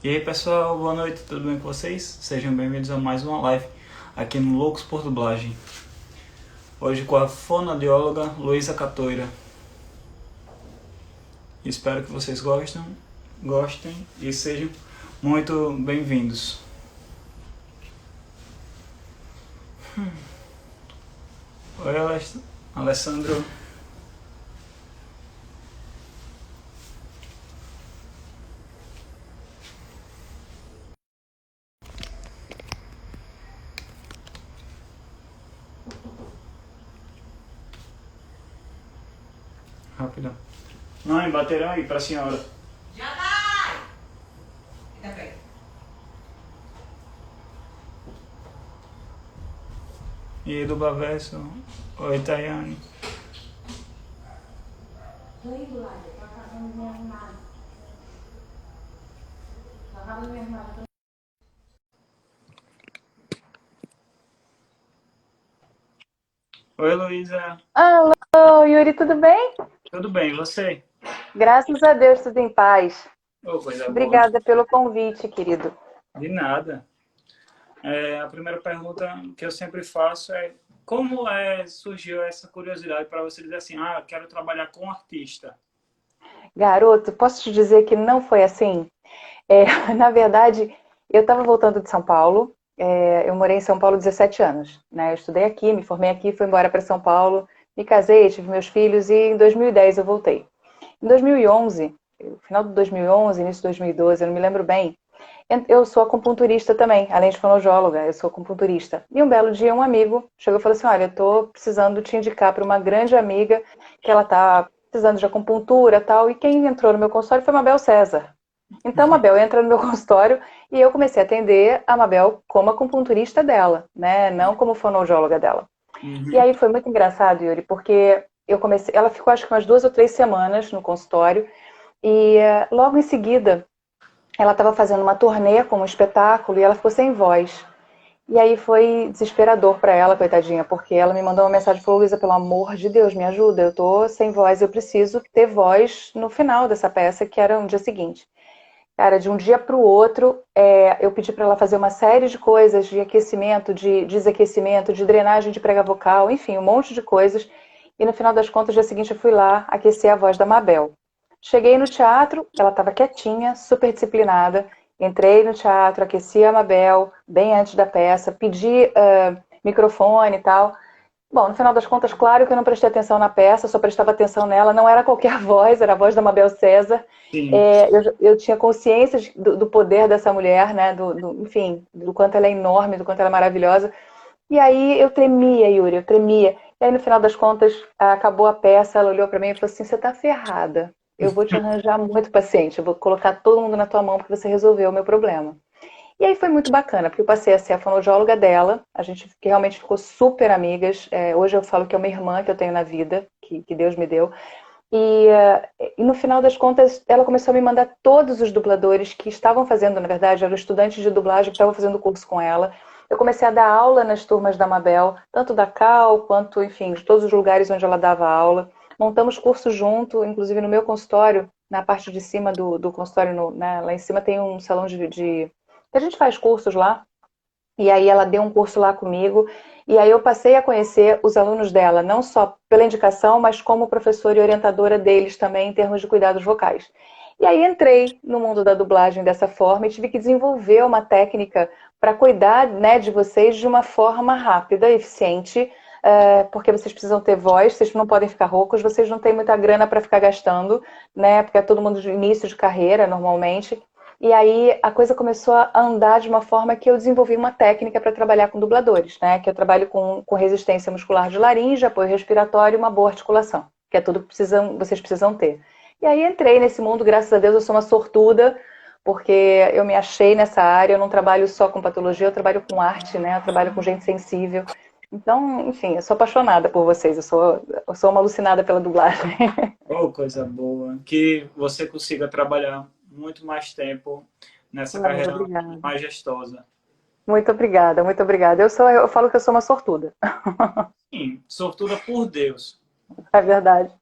E aí pessoal, boa noite, tudo bem com vocês? Sejam bem-vindos a mais uma live aqui no Loucos por Dublagem. Hoje com a fonoaudióloga Luísa Catoira. Espero que vocês gostem e sejam muito bem-vindos. Oi Alessandro. Rapidão. Mãe, bateram aí pra senhora. Já vai! Fica bem. E aí, dubla verso. Oi, Tayane. Tô indo lá, tô acabando de me arrumar. Tô acabando de me arrumar. Oi, Luísa. Alô, Yuri, tudo bem? Tudo bem, e você? Graças a Deus, tudo em paz. Oh, coisa boa. Obrigada pelo convite, querido. De nada. A primeira pergunta que eu sempre faço é como surgiu essa curiosidade para você dizer assim, quero trabalhar com artista? Garoto, posso te dizer que não foi assim? Na verdade, eu estava voltando de São Paulo. Eu morei em São Paulo 17 anos, né? Eu estudei aqui, me formei aqui, fui embora para São Paulo, me casei, tive meus filhos e em 2010 eu voltei. Em 2011, no final de 2011, início de 2012, eu não me lembro bem, eu sou acupunturista também, além de fonoaudióloga, eu sou acupunturista. E um belo dia um amigo chegou e falou assim, olha, eu estou precisando te indicar para uma grande amiga que ela está precisando de acupuntura e tal, e quem entrou no meu consultório foi a Mabel César. Então a Mabel entra no meu consultório e eu comecei a atender a Mabel como acupunturista dela, né? Não como fonoaudióloga dela. E Uhum. aí foi muito engraçado, Yuri, porque eu comecei, ela ficou acho que umas 2 ou 3 semanas no consultório e logo em seguida ela estava fazendo uma turnê com um espetáculo e ela ficou sem voz. E aí foi desesperador para ela, coitadinha, porque ela me mandou uma mensagem e falou, Luísa, pelo amor de Deus, me ajuda, eu tô sem voz, eu preciso ter voz no final dessa peça, que era no dia seguinte. Cara, de um dia para o outro, eu pedi para ela fazer uma série de coisas de aquecimento, de desaquecimento, de drenagem de prega vocal, enfim, um monte de coisas. E no final das contas, no dia seguinte, eu fui lá aquecer a voz da Mabel. Cheguei no teatro, ela estava quietinha, super disciplinada. Entrei no teatro, aqueci a Mabel bem antes da peça, pedi microfone e tal. Bom, no final das contas, claro que eu não prestei atenção na peça, só prestava atenção nela. Não era qualquer voz, era a voz da Mabel César. Sim. Eu tinha consciência do poder dessa mulher, né? Enfim, do quanto ela é enorme, do quanto ela é maravilhosa. E aí eu tremia, Yuri, eu tremia. E aí no final das contas, acabou a peça, ela olhou para mim e falou assim, você tá ferrada. Eu vou te arranjar muito paciente, eu vou colocar todo mundo na tua mão porque você resolveu o meu problema. E aí foi muito bacana, porque eu passei a ser a fonoaudióloga dela, a gente realmente ficou super amigas. Hoje eu falo que é uma irmã que eu tenho na vida, que Deus me deu. E no final das contas, ela começou a me mandar todos os dubladores que estavam fazendo, na verdade, eram estudantes de dublagem que estavam fazendo curso com ela. Eu comecei a dar aula nas turmas da Mabel, tanto da Cal, quanto, enfim, de todos os lugares onde ela dava aula. Montamos curso junto, inclusive no meu consultório, na parte de cima do consultório, né, lá em cima tem um salão que a gente faz cursos lá. E aí ela deu um curso lá comigo, e aí eu passei a conhecer os alunos dela, não só pela indicação, mas como professora e orientadora deles também em termos de cuidados vocais. E aí entrei no mundo da dublagem dessa forma e tive que desenvolver uma técnica para cuidar, né, de vocês de uma forma rápida, eficiente, porque vocês precisam ter voz, vocês não podem ficar roucos, vocês não têm muita grana para ficar gastando, né, porque é todo mundo de início de carreira normalmente. E aí a coisa começou a andar de uma forma que eu desenvolvi uma técnica para trabalhar com dubladores, né? Que eu trabalho com resistência muscular de laringe, apoio respiratório e uma boa articulação, que é tudo que vocês precisam ter. E aí entrei nesse mundo, graças a Deus eu sou uma sortuda, porque eu me achei nessa área, eu não trabalho só com patologia, eu trabalho com arte, né? Eu trabalho com gente sensível. Então, enfim, eu sou apaixonada por vocês, eu sou uma alucinada pela dublagem. Oh, coisa boa. Que você consiga trabalhar muito mais tempo nessa Mas carreira obrigada. majestosa. Muito obrigada, muito obrigada. Eu falo que eu sou uma sortuda. Sim, sortuda por Deus. É verdade.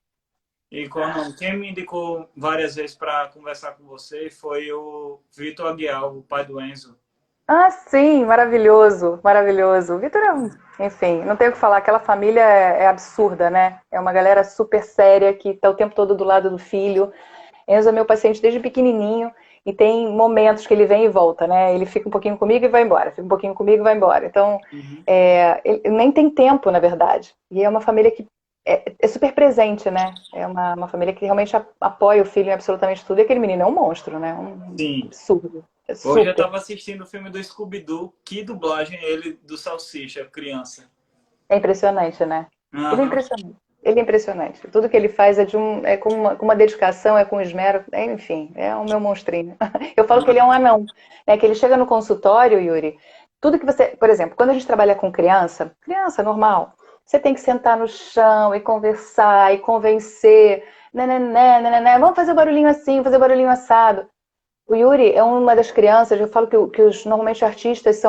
E qual não? Quem me indicou várias vezes para conversar com você foi o Vitor Aguiar, o pai do Enzo. Ah, sim, maravilhoso, maravilhoso. O Vitor é enfim, não tenho o que falar, aquela família é absurda, né? É uma galera super séria que está o tempo todo do lado do filho. Enzo é meu paciente desde pequenininho e tem momentos que ele vem e volta, né? Ele fica um pouquinho comigo e vai embora, fica um pouquinho comigo e vai embora. Então, Uhum. ele nem tem tempo, na verdade. E é uma família que é super presente, né? É uma família que realmente apoia o filho em absolutamente tudo. E aquele menino é um monstro, né? Um Sim. absurdo. É Hoje eu super. estava assistindo o filme do Scooby-Doo, que dublagem ele do Salsicha, criança. É impressionante, né? Ele é Aham. impressionante. Ele é impressionante. Tudo que ele faz é com uma dedicação, é com esmero, enfim, é o meu monstrinho. Eu falo que ele é um anão, né? Que ele chega no consultório, Yuri, tudo que você, por exemplo, quando a gente trabalha com criança, criança normal, você tem que sentar no chão e conversar e convencer, né, vamos fazer barulhinho assim, fazer barulhinho assado. O Yuri é uma das crianças, eu falo que os normalmente artistas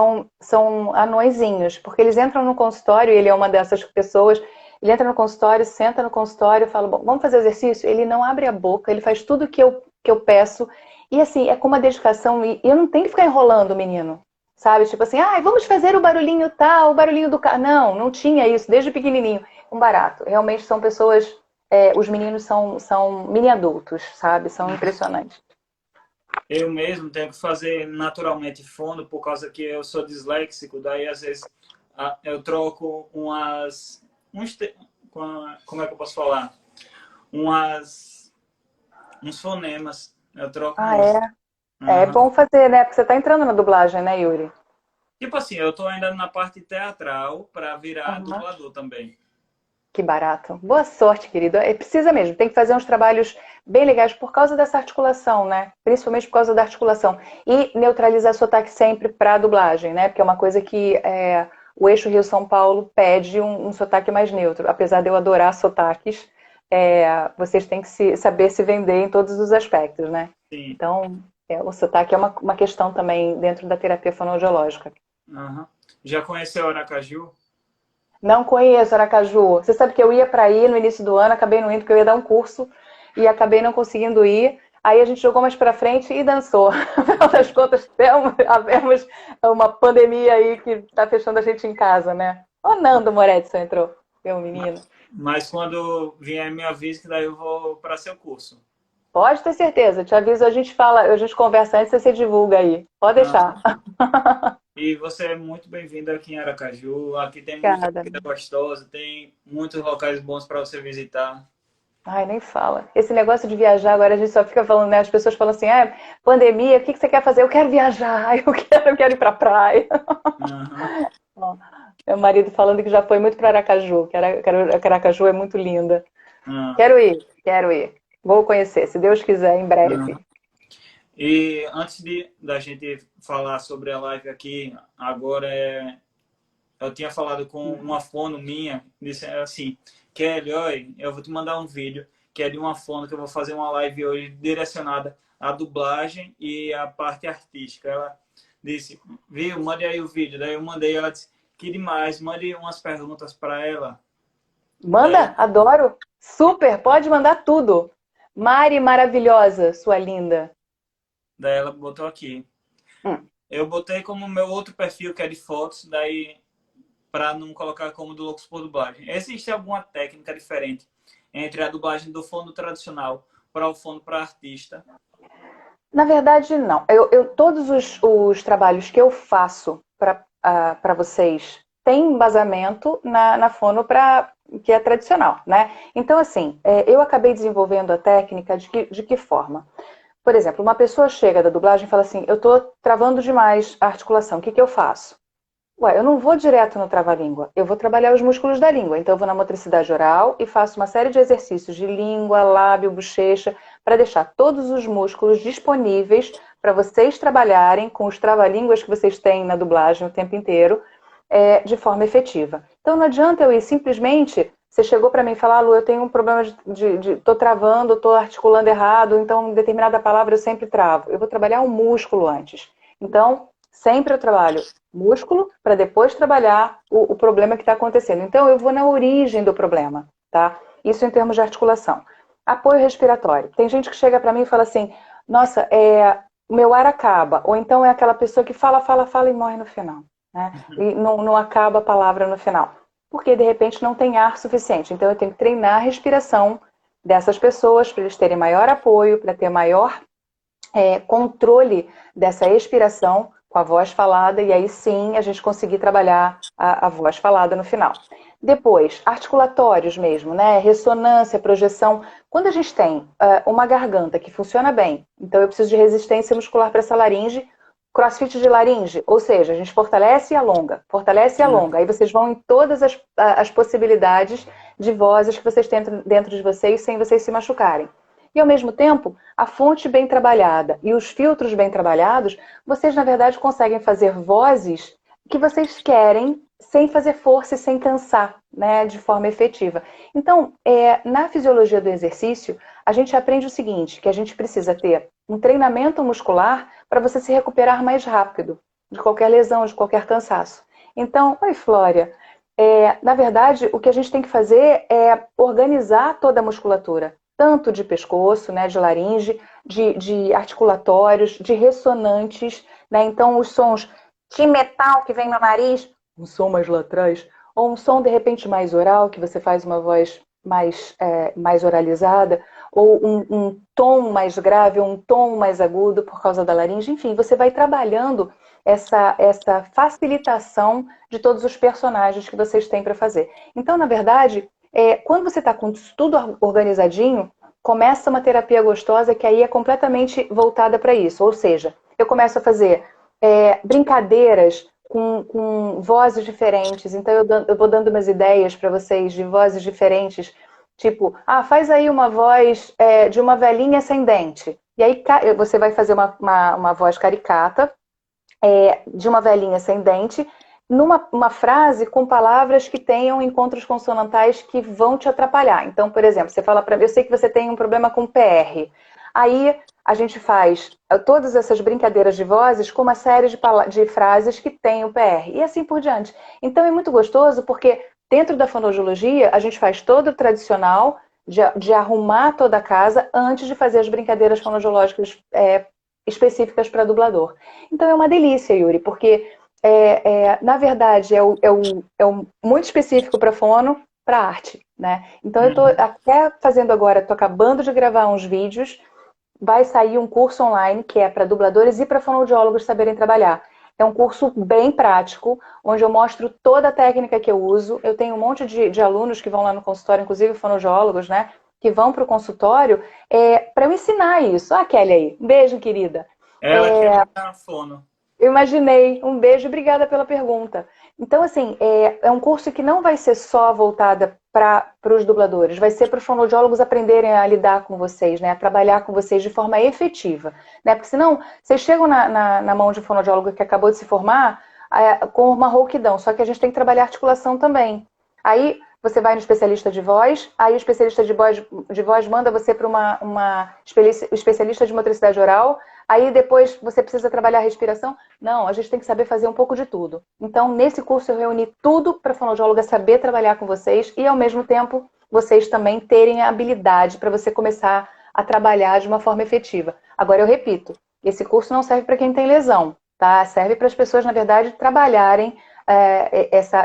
são anõezinhos, porque eles entram no consultório, ele é uma dessas pessoas, ele entra no consultório, senta no consultório, fala, bom, vamos fazer exercício? Ele não abre a boca, ele faz tudo que eu peço, e assim, é com uma dedicação, e eu não tenho que ficar enrolando o menino, sabe? Tipo assim, vamos fazer o barulhinho tal, o barulhinho do carro. Não, não tinha isso, desde pequenininho. Um barato. Realmente são pessoas, os meninos são mini adultos, sabe? São impressionantes. Eu mesmo tenho que fazer naturalmente fono, por causa que eu sou disléxico, daí às vezes eu troco como é que eu posso falar? Uns fonemas. Eu troco Ah, muito. é? É Aham. bom fazer, né? Porque você tá entrando na dublagem, né, Yuri? Tipo assim, eu tô ainda na parte teatral para virar Aham. dublador também. Que barato. Boa sorte, querido. Precisa mesmo, tem que fazer uns trabalhos bem legais por causa dessa articulação, né? Principalmente por causa da articulação. E neutralizar sotaque sempre para a dublagem, né? Porque é uma coisa que o eixo Rio-São Paulo pede um sotaque mais neutro. Apesar de eu adorar sotaques, vocês têm que saber se vender em todos os aspectos, né? Sim. Então, o sotaque é uma questão também dentro da terapia fonoaudiológica. Aham. Já conheceu Aracaju? Não conheço Aracaju. Você sabe que eu ia para ir no início do ano, acabei não indo porque eu ia dar um curso e acabei não conseguindo ir. Aí a gente jogou mais para frente e dançou. Afinal das contas, tivemos uma pandemia aí que está fechando a gente em casa, né? Ô, Nando Moretti entrou, meu menino. Mas quando vier me avise que daí eu vou para seu curso. Pode ter certeza, te aviso, a gente fala, a gente conversa antes e você divulga aí. Pode deixar. Aham. E você é muito bem-vindo aqui em Aracaju. Aqui tem muita Obrigada. comida gostosa, tem muitos locais bons para você visitar. Ai, nem fala. Esse negócio de viajar, agora a gente só fica falando, né? As pessoas falam assim, pandemia, o que você quer fazer? Eu quero viajar, eu quero ir pra praia. Aham. Ó, meu marido falando que já foi muito para Aracaju, que Aracaju é muito linda. Ah, Quero ir, quero ir. Vou conhecer, se Deus quiser, em aham. breve. E antes da gente falar sobre a live aqui, agora eu tinha falado com uma fono minha, disse assim, Kelly, oi, eu vou te mandar um vídeo que é de uma fono que eu vou fazer uma live hoje direcionada à dublagem e à parte artística. Ela disse, viu, mande aí o vídeo. Daí eu mandei, ela disse, que demais, mande umas perguntas para ela. Daí, Manda, adoro. Super, pode mandar tudo. Mari maravilhosa, sua linda. daí ela botou aqui. Hum. Eu botei como meu outro perfil, que é de fotos, daí para não colocar como do Loucos por Dublagem. Existe alguma técnica diferente entre a dublagem do fono tradicional para o fono para artista? Na verdade, não. Todos os trabalhos que eu faço para vocês têm embasamento na fono que é tradicional, né? Então, assim, eu acabei desenvolvendo a técnica de que forma? Por exemplo, uma pessoa chega da dublagem e fala assim, eu estou travando demais a articulação, o que eu faço? Ué, eu não vou direto no trava-língua, eu vou trabalhar os músculos da língua. Então, eu vou na motricidade oral e faço uma série de exercícios de língua, lábio, bochecha, para deixar todos os músculos disponíveis para vocês trabalharem com os trava-línguas que vocês têm na dublagem o tempo inteiro, de forma efetiva. Então, não adianta eu ir simplesmente. Você chegou para mim e falou, Lu, eu tenho um problema tô travando, tô articulando errado, então, determinada palavra eu sempre travo. Eu vou trabalhar o músculo antes. Então, sempre eu trabalho músculo para depois trabalhar o problema que está acontecendo. Então, eu vou na origem do problema, tá? Isso em termos de articulação. Apoio respiratório. Tem gente que chega para mim e fala assim, nossa, o meu ar acaba. Ou então é aquela pessoa que fala, fala, fala e morre no final. Né? E não acaba a palavra no final. Porque, de repente, não tem ar suficiente. Então, eu tenho que treinar a respiração dessas pessoas para eles terem maior apoio, para ter maior controle dessa expiração com a voz falada. E aí, sim, a gente conseguir trabalhar a voz falada no final. Depois, articulatórios mesmo, né? Ressonância, projeção. Quando a gente tem uma garganta que funciona bem, então eu preciso de resistência muscular para essa laringe, crossfit de laringe, ou seja, a gente fortalece e alonga, fortalece e alonga. Aí vocês vão em todas as possibilidades de vozes que vocês têm dentro de vocês sem vocês se machucarem. E ao mesmo tempo, a fonte bem trabalhada e os filtros bem trabalhados, vocês na verdade conseguem fazer vozes que vocês querem sem fazer força e sem cansar, né, de forma efetiva. Então, na fisiologia do exercício, a gente aprende o seguinte, que a gente precisa ter um treinamento muscular para você se recuperar mais rápido de qualquer lesão, de qualquer cansaço. Então, oi Flória, na verdade, o que a gente tem que fazer é organizar toda a musculatura, tanto de pescoço, né, de laringe, de articulatórios, de ressonantes, né, então os sons de metal que vem no nariz, um som mais lá atrás, ou um som de repente mais oral, que você faz uma voz mais oralizada, ou um tom mais grave, ou um tom mais agudo por causa da laringe. Enfim, você vai trabalhando essa facilitação de todos os personagens que vocês têm para fazer. Então, na verdade, quando você está com tudo organizadinho, começa uma terapia gostosa que aí é completamente voltada para isso. Ou seja, eu começo a fazer brincadeiras com vozes diferentes. Então eu vou dando umas ideias para vocês de vozes diferentes. Tipo, faz aí uma voz de uma velhinha sem dente. E aí você vai fazer uma voz caricata de uma velhinha sem dente, numa frase com palavras que tenham encontros consonantais que vão te atrapalhar. Então, por exemplo, você fala para mim, eu sei que você tem um problema com PR. Aí a gente faz todas essas brincadeiras de vozes com uma série de frases que tem o PR. E assim por diante. Então é muito gostoso porque dentro da fonoaudiologia a gente faz todo o tradicional de arrumar toda a casa antes de fazer as brincadeiras fonoaudiológicas específicas para dublador. Então é uma delícia, Yuri, porque na verdade é muito específico para fono, para arte, né? Então eu estou até fazendo agora, estou acabando de gravar uns vídeos. Vai sair um curso online que é para dubladores e para fonoaudiólogos saberem trabalhar. É um curso bem prático, onde eu mostro toda a técnica que eu uso. Eu tenho um monte de alunos que vão lá no consultório, inclusive fonoaudiólogos, né? Que vão para o consultório para eu ensinar isso. Kelly aí, um beijo, querida. Ela que é a fono. Eu imaginei. Um beijo, obrigada pela pergunta. Então, assim, é um curso que não vai ser só voltada para os dubladores, vai ser para os fonoaudiólogos aprenderem a lidar com vocês, né? A trabalhar com vocês de forma efetiva. Né? Porque senão, vocês chegam na mão de um fonoaudiólogo que acabou de se formar com uma rouquidão, só que a gente tem que trabalhar articulação também. Aí você vai no especialista de voz, aí o especialista de voz manda você para uma especialista de motricidade oral, aí depois você precisa trabalhar a respiração. Não, a gente tem que saber fazer um pouco de tudo. Então, nesse curso eu reuni tudo para a fonoaudióloga saber trabalhar com vocês e, ao mesmo tempo, vocês também terem a habilidade para você começar a trabalhar de uma forma efetiva. Agora, eu repito, esse curso não serve para quem tem lesão, tá? Serve para as pessoas, na verdade, trabalharem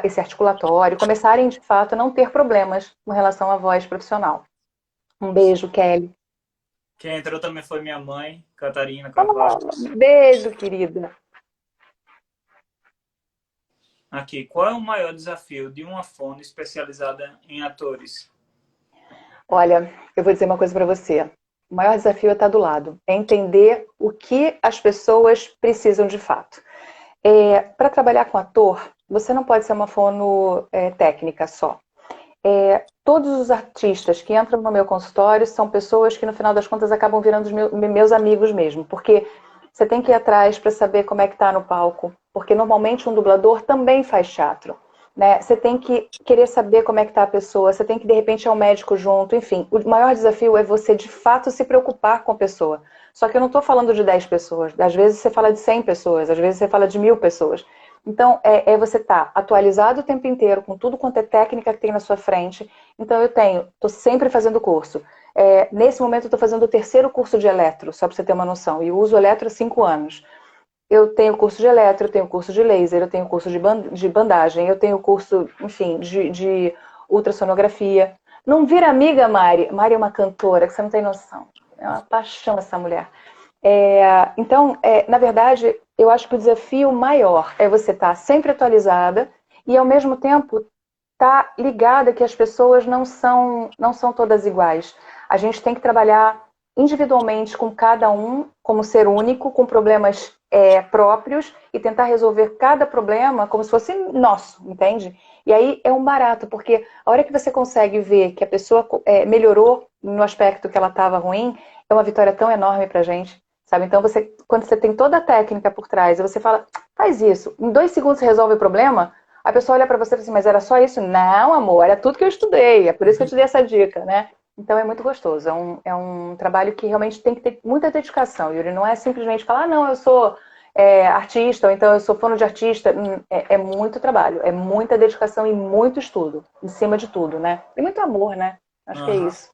esse articulatório, começarem, de fato, a não ter problemas com relação à voz profissional. Um beijo, Kelly. Quem entrou também foi minha mãe, Catarina. Beijo, querida. Aqui, qual é o maior desafio de uma fono especializada em atores? Olha, eu vou dizer uma coisa para você. O maior desafio é estar do lado. É entender o que as pessoas precisam de fato. Para trabalhar com ator, você não pode ser uma fono técnica só. Todos os artistas que entram no meu consultório são pessoas que, no final das contas, acabam virando os meus amigos mesmo. Porque você tem que ir atrás para saber como é que está no palco. Porque, normalmente, um dublador também faz teatro. Né? Você tem que querer saber como é que está a pessoa. Você tem que, de repente, ir ao médico junto. Enfim, o maior desafio é você, de fato, se preocupar com a pessoa. Só que eu não estou falando de 10 pessoas. Às vezes você fala de 100 pessoas. Às vezes você fala de 1000 pessoas. Então, você estar atualizado o tempo inteiro com tudo quanto é técnica que tem na sua frente. Então, estou sempre fazendo curso. nesse momento eu estou fazendo o terceiro curso de eletro, só para você ter uma noção, e eu uso eletro há 5 anos. Eu tenho curso de eletro, eu tenho curso de laser, eu tenho curso de bandagem, eu tenho curso, enfim, de ultrassonografia. Não vira amiga, Mari. Mari é uma cantora que você não tem noção. É uma paixão essa mulher. Então, na verdade, eu acho que o desafio maior é você estar sempre atualizada e, ao mesmo tempo, estar ligada que as pessoas não são todas iguais. A gente tem que trabalhar individualmente com cada um, como ser único, com problemas próprios e tentar resolver cada problema como se fosse nosso, entende? E aí é um barato, porque a hora que você consegue ver que a pessoa melhorou no aspecto que ela estava ruim, é uma vitória tão enorme pra gente, sabe? Então, quando você tem toda a técnica por trás e você fala, faz isso, em 2 segundos você resolve o problema, a pessoa olha pra você e fala assim, mas era só isso? Não, amor, era tudo que eu estudei, é por isso que eu te dei essa dica, né? Então é muito gostoso, é um trabalho que realmente tem que ter muita dedicação, Yuri. Não é simplesmente falar, não, eu sou artista, ou então eu sou fono de artista. É muito trabalho, é muita dedicação e muito estudo, em cima de tudo, né? E muito amor, né? Acho que é isso.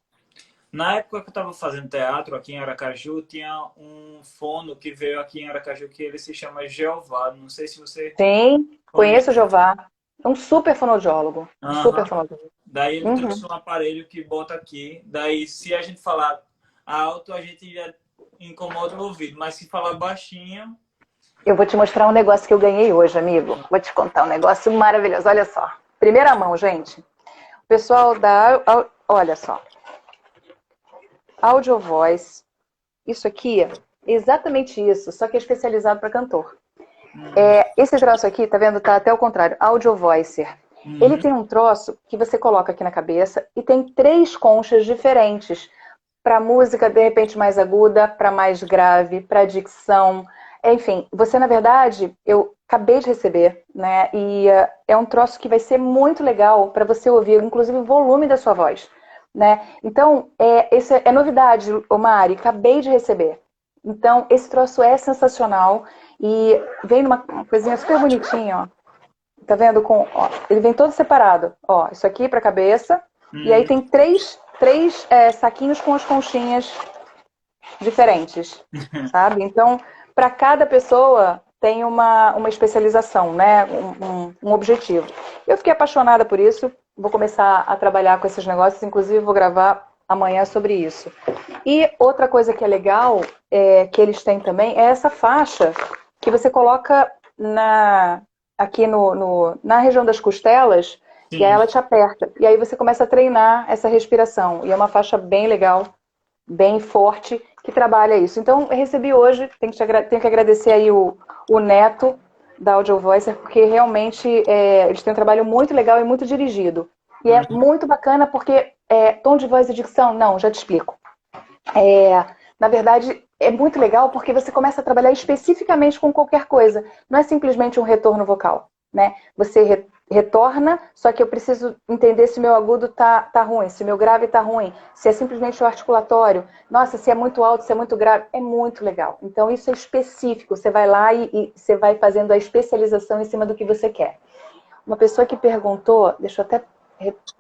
Na época que eu estava fazendo teatro aqui em Aracaju, tinha um fono que veio aqui em Aracaju que ele se chama Jeová. Não sei se você Sim, conheço o conhece. Jeová. É um super fonoaudiólogo. Super Aham. fonoaudiólogo. Daí ele Uhum. trouxe um aparelho que bota aqui. Daí, se a gente falar alto, a gente já incomoda o ouvido. Mas se falar baixinho... Eu vou te mostrar um negócio que eu ganhei hoje, amigo. Vou te contar um negócio maravilhoso. Olha só. Primeira mão, gente. O pessoal da... Olha só. Audio Voice. Isso aqui é exatamente isso, só que é especializado para cantor. Esse troço aqui, tá vendo? Tá até o contrário. Audio Voicer. Ele tem um troço que você coloca aqui na cabeça e tem 3 conchas diferentes. Para música, de repente, mais aguda, para mais grave, para dicção. Enfim, você, na verdade, eu acabei de receber, né? E é um troço que vai ser muito legal para você ouvir, inclusive o volume da sua voz, né? Então, esse é novidade, Mari, acabei de receber. Então, esse troço é sensacional e vem numa coisinha super bonitinha, ó. Tá vendo? Ele vem todo separado. Ó, isso aqui para cabeça. E aí tem três saquinhos com as conchinhas diferentes, sabe? Então, para cada pessoa tem uma especialização, né? Um objetivo. Eu fiquei apaixonada por isso. Vou começar a trabalhar com esses negócios. Inclusive, vou gravar amanhã sobre isso. E outra coisa que é legal, que eles têm também, é essa faixa que você coloca aqui na região das costelas. Sim. E aí ela te aperta. E aí você começa a treinar essa respiração. E é uma faixa bem legal, bem forte, que trabalha isso. Então, eu recebi hoje, tenho que agradecer aí o Neto da Audio Voicer, porque realmente eles têm um trabalho muito legal e muito dirigido. E é muito bacana porque tom de voz e dicção, não, já te explico. Na verdade, é muito legal porque você começa a trabalhar especificamente com qualquer coisa. Não é simplesmente um retorno vocal, né? Você retorna, só que eu preciso entender se o meu agudo tá ruim, se o meu grave tá ruim, se é simplesmente o articulatório. Nossa, se é muito alto, se é muito grave. É muito legal. Então, isso é específico. Você vai lá e você vai fazendo a especialização em cima do que você quer. Uma pessoa que perguntou, deixa eu até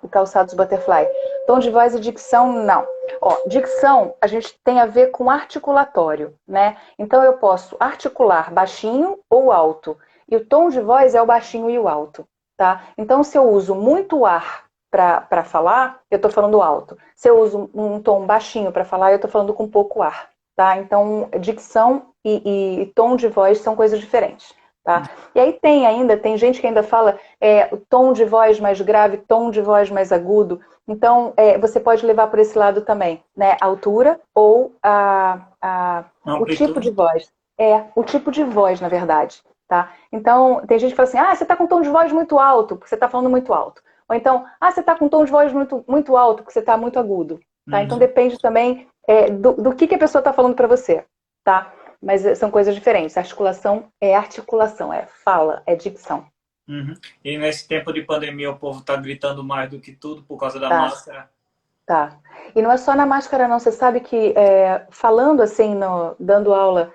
o Calçados Butterfly. Tom de voz e dicção, não. Ó, dicção, a gente tem a ver com articulatório, né? Então eu posso articular baixinho ou alto. E o tom de voz é o baixinho e o alto, tá? Então se eu uso muito ar para falar, eu tô falando alto. Se eu uso um tom baixinho para falar, eu tô falando com pouco ar, tá? Então dicção e tom de voz são coisas diferentes. Tá? E aí tem gente que ainda fala o tom de voz mais grave, tom de voz mais agudo. Então, você pode levar por esse lado também, né? A altura ou o tipo de voz. O tipo de voz, na verdade. Tá? Então, tem gente que fala assim, você tá com um tom de voz muito alto, porque você tá falando muito alto. Ou então, você tá com um tom de voz muito, muito alto, porque você tá muito agudo. Tá? Então, depende também do que a pessoa tá falando para você. Tá? Mas são coisas diferentes. Articulação é fala, é dicção. E nesse tempo de pandemia o povo tá gritando mais do que tudo por causa da máscara? Tá. E não é só na máscara, não. Você sabe que falando assim, dando aula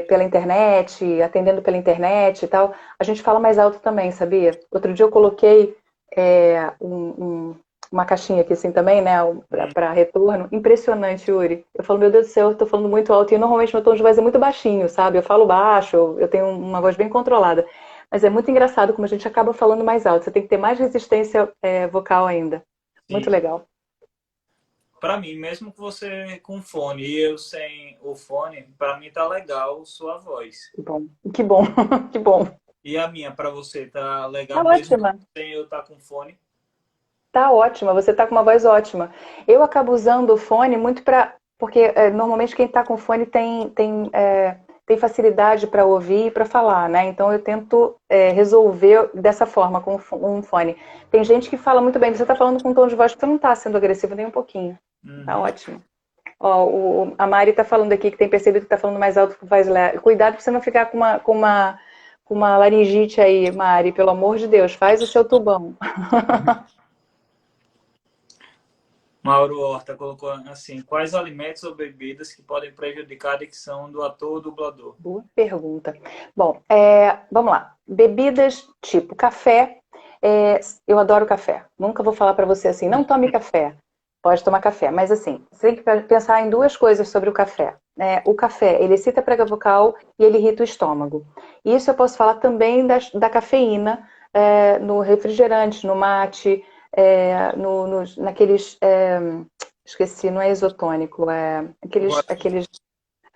pela internet, atendendo pela internet e tal, a gente fala mais alto também, sabia? Outro dia eu coloquei uma caixinha aqui assim também, né, para retorno. Impressionante, Yuri. Eu falo, meu Deus do céu, eu tô falando muito alto e normalmente meu tom de voz é muito baixinho, sabe? Eu falo baixo, eu tenho uma voz bem controlada. Mas é muito engraçado como a gente acaba falando mais alto. Você tem que ter mais resistência vocal ainda. Muito Sim. legal. Para mim, mesmo que você com fone e eu sem o fone, para mim tá legal sua voz. Que bom. Que bom. Que bom. E a minha, para você, tá Tá legal mesmo ótima. sem eu estar com fone? Tá ótima, você tá com uma voz ótima. Eu acabo usando o fone muito para. Porque normalmente quem tá com fone tem facilidade para ouvir e para falar, né? Então eu tento resolver dessa forma, com um fone. Tem gente que fala muito bem, você tá falando com um tom de voz que você não tá sendo agressivo nem um pouquinho. Tá Uhum. ótimo. Ó, a Mari tá falando aqui que tem percebido que tá falando mais alto que faz. Cuidado pra você não ficar com uma laringite aí, Mari, pelo amor de Deus, faz o seu tubão. Mauro Horta colocou assim: quais alimentos ou bebidas que podem prejudicar a dicção do ator ou dublador? Boa pergunta. Bom, vamos lá. Bebidas tipo café. Eu adoro café. Nunca vou falar para você assim, não tome café. Pode tomar café, mas assim, você tem que pensar em duas coisas sobre o café. O café, ele excita a prega vocal e ele irrita o estômago. Isso eu posso falar também da cafeína no refrigerante, no mate, naqueles. Esqueci, não é isotônico, aqueles.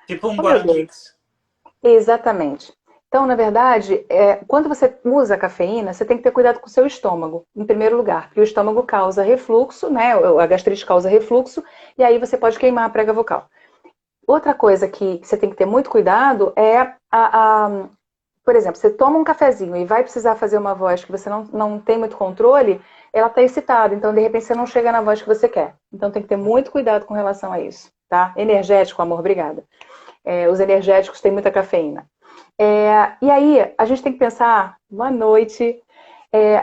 Tipo um Oh, meu Deus. Guaranix. Exatamente. Então, na verdade, quando você usa a cafeína, você tem que ter cuidado com o seu estômago, em primeiro lugar, porque o estômago causa refluxo, né? A gastrite causa refluxo, e aí você pode queimar a prega vocal. Outra coisa que você tem que ter muito cuidado por exemplo, você toma um cafezinho e vai precisar fazer uma voz que você não tem muito controle, ela está excitada, então de repente você não chega na voz que você quer. Então tem que ter muito cuidado com relação a isso, tá? Energético, amor, obrigada. Os energéticos têm muita cafeína. E aí, a gente tem que pensar, boa noite,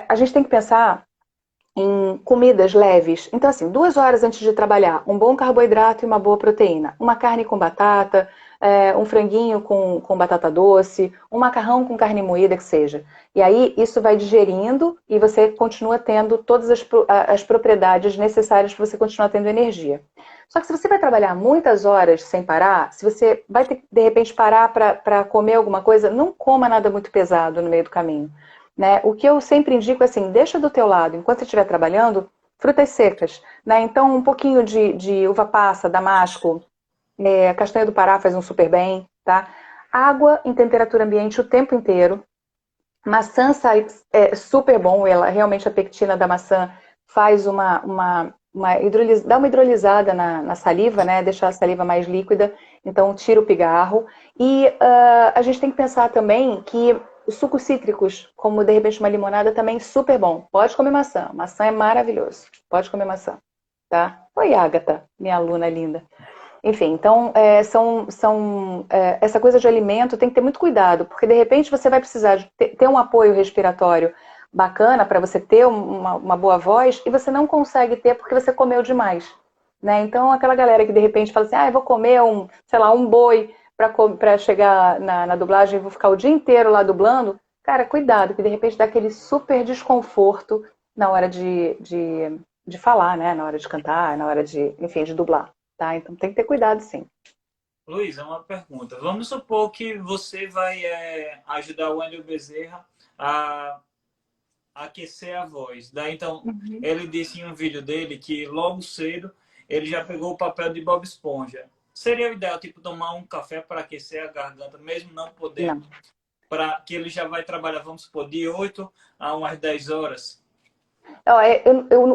a gente tem que pensar em comidas leves. Então, assim, 2 horas antes de trabalhar, um bom carboidrato e uma boa proteína. Uma carne com batata, um franguinho com batata doce, um macarrão com carne moída, que seja. E aí, isso vai digerindo e você continua tendo todas as propriedades necessárias para você continuar tendo energia. Só que se você vai trabalhar muitas horas sem parar, se você vai ter que, de repente, parar para comer alguma coisa, não coma nada muito pesado no meio do caminho. Né? O que eu sempre indico é assim, deixa do teu lado, enquanto você estiver trabalhando, frutas secas. Né? Então, um pouquinho de uva passa, damasco, castanha do Pará faz um super bem. Tá? Água em temperatura ambiente o tempo inteiro. Maçã é super bom, realmente a pectina da maçã faz dá uma hidrolisada na saliva, né? Deixa a saliva mais líquida, então tira o pigarro. E a gente tem que pensar também que os sucos cítricos, como de repente uma limonada, também super bom. Pode comer maçã, maçã é maravilhoso. Pode comer maçã, tá? Oi, Agatha, minha aluna linda. Enfim, então, essa coisa de alimento tem que ter muito cuidado, porque de repente você vai precisar de ter um apoio respiratório bacana para você ter uma boa voz e você não consegue ter porque você comeu demais. Né? Então, aquela galera que de repente fala assim, eu vou comer sei lá, um boi para chegar na dublagem e vou ficar o dia inteiro lá dublando. Cara, cuidado, que de repente dá aquele super desconforto na hora de falar, né? Na hora de cantar, na hora enfim, de dublar. Tá? Então tem que ter cuidado, sim. Luiz, é uma pergunta. Vamos supor que você vai ajudar o Wendel Bezerra a aquecer a voz. Daí, então, Uhum. ele disse em um vídeo dele que logo cedo ele já pegou o papel de Bob Esponja. Seria o ideal, tipo, tomar um café para aquecer a garganta, mesmo não podendo, Não. para que ele já vai trabalhar, vamos supor, de 8 a umas 10 horas?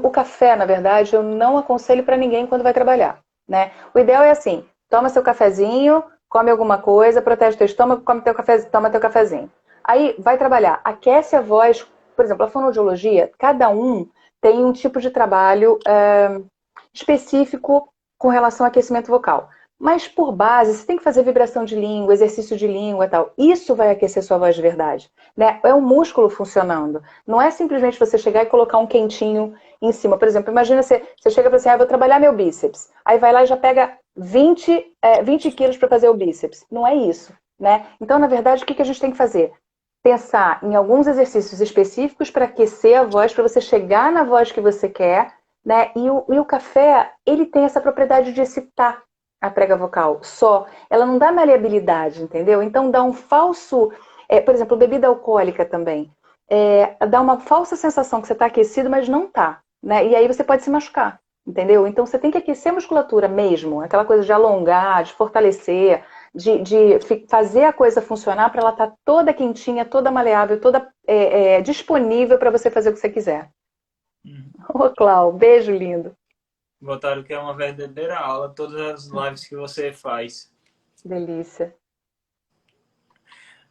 O café, na verdade, eu não aconselho para ninguém quando vai trabalhar. Né? O ideal é assim, toma seu cafezinho, come alguma coisa, protege teu estômago, toma teu cafezinho. Aí vai trabalhar, aquece a voz, por exemplo, a fonoaudiologia, cada um tem um tipo de trabalho específico com relação ao aquecimento vocal. Mas por base, você tem que fazer vibração de língua, exercício de língua e tal. Isso vai aquecer sua voz de verdade. Né? É um músculo funcionando. Não é simplesmente você chegar e colocar um quentinho em cima. Por exemplo, imagina você chega e fala assim, vou trabalhar meu bíceps. Aí vai lá e já pega 20 quilos para fazer o bíceps. Não é isso. Né? Então, na verdade, o que a gente tem que fazer? Pensar em alguns exercícios específicos para aquecer a voz, para você chegar na voz que você quer, né? E o café, ele tem essa propriedade de excitar a prega vocal só. Ela não dá maleabilidade, entendeu? Então dá um falso... por exemplo, bebida alcoólica também. Dá uma falsa sensação que você está aquecido, mas não está, né? E aí você pode se machucar, entendeu? Então você tem que aquecer a musculatura mesmo. Aquela coisa de alongar, de fortalecer, de fazer a coisa funcionar para ela estar toda quentinha, toda maleável, toda disponível para você fazer o que você quiser. Ô, Clau, beijo lindo. Botaram que é uma verdadeira aula, todas as lives que você faz. Delícia.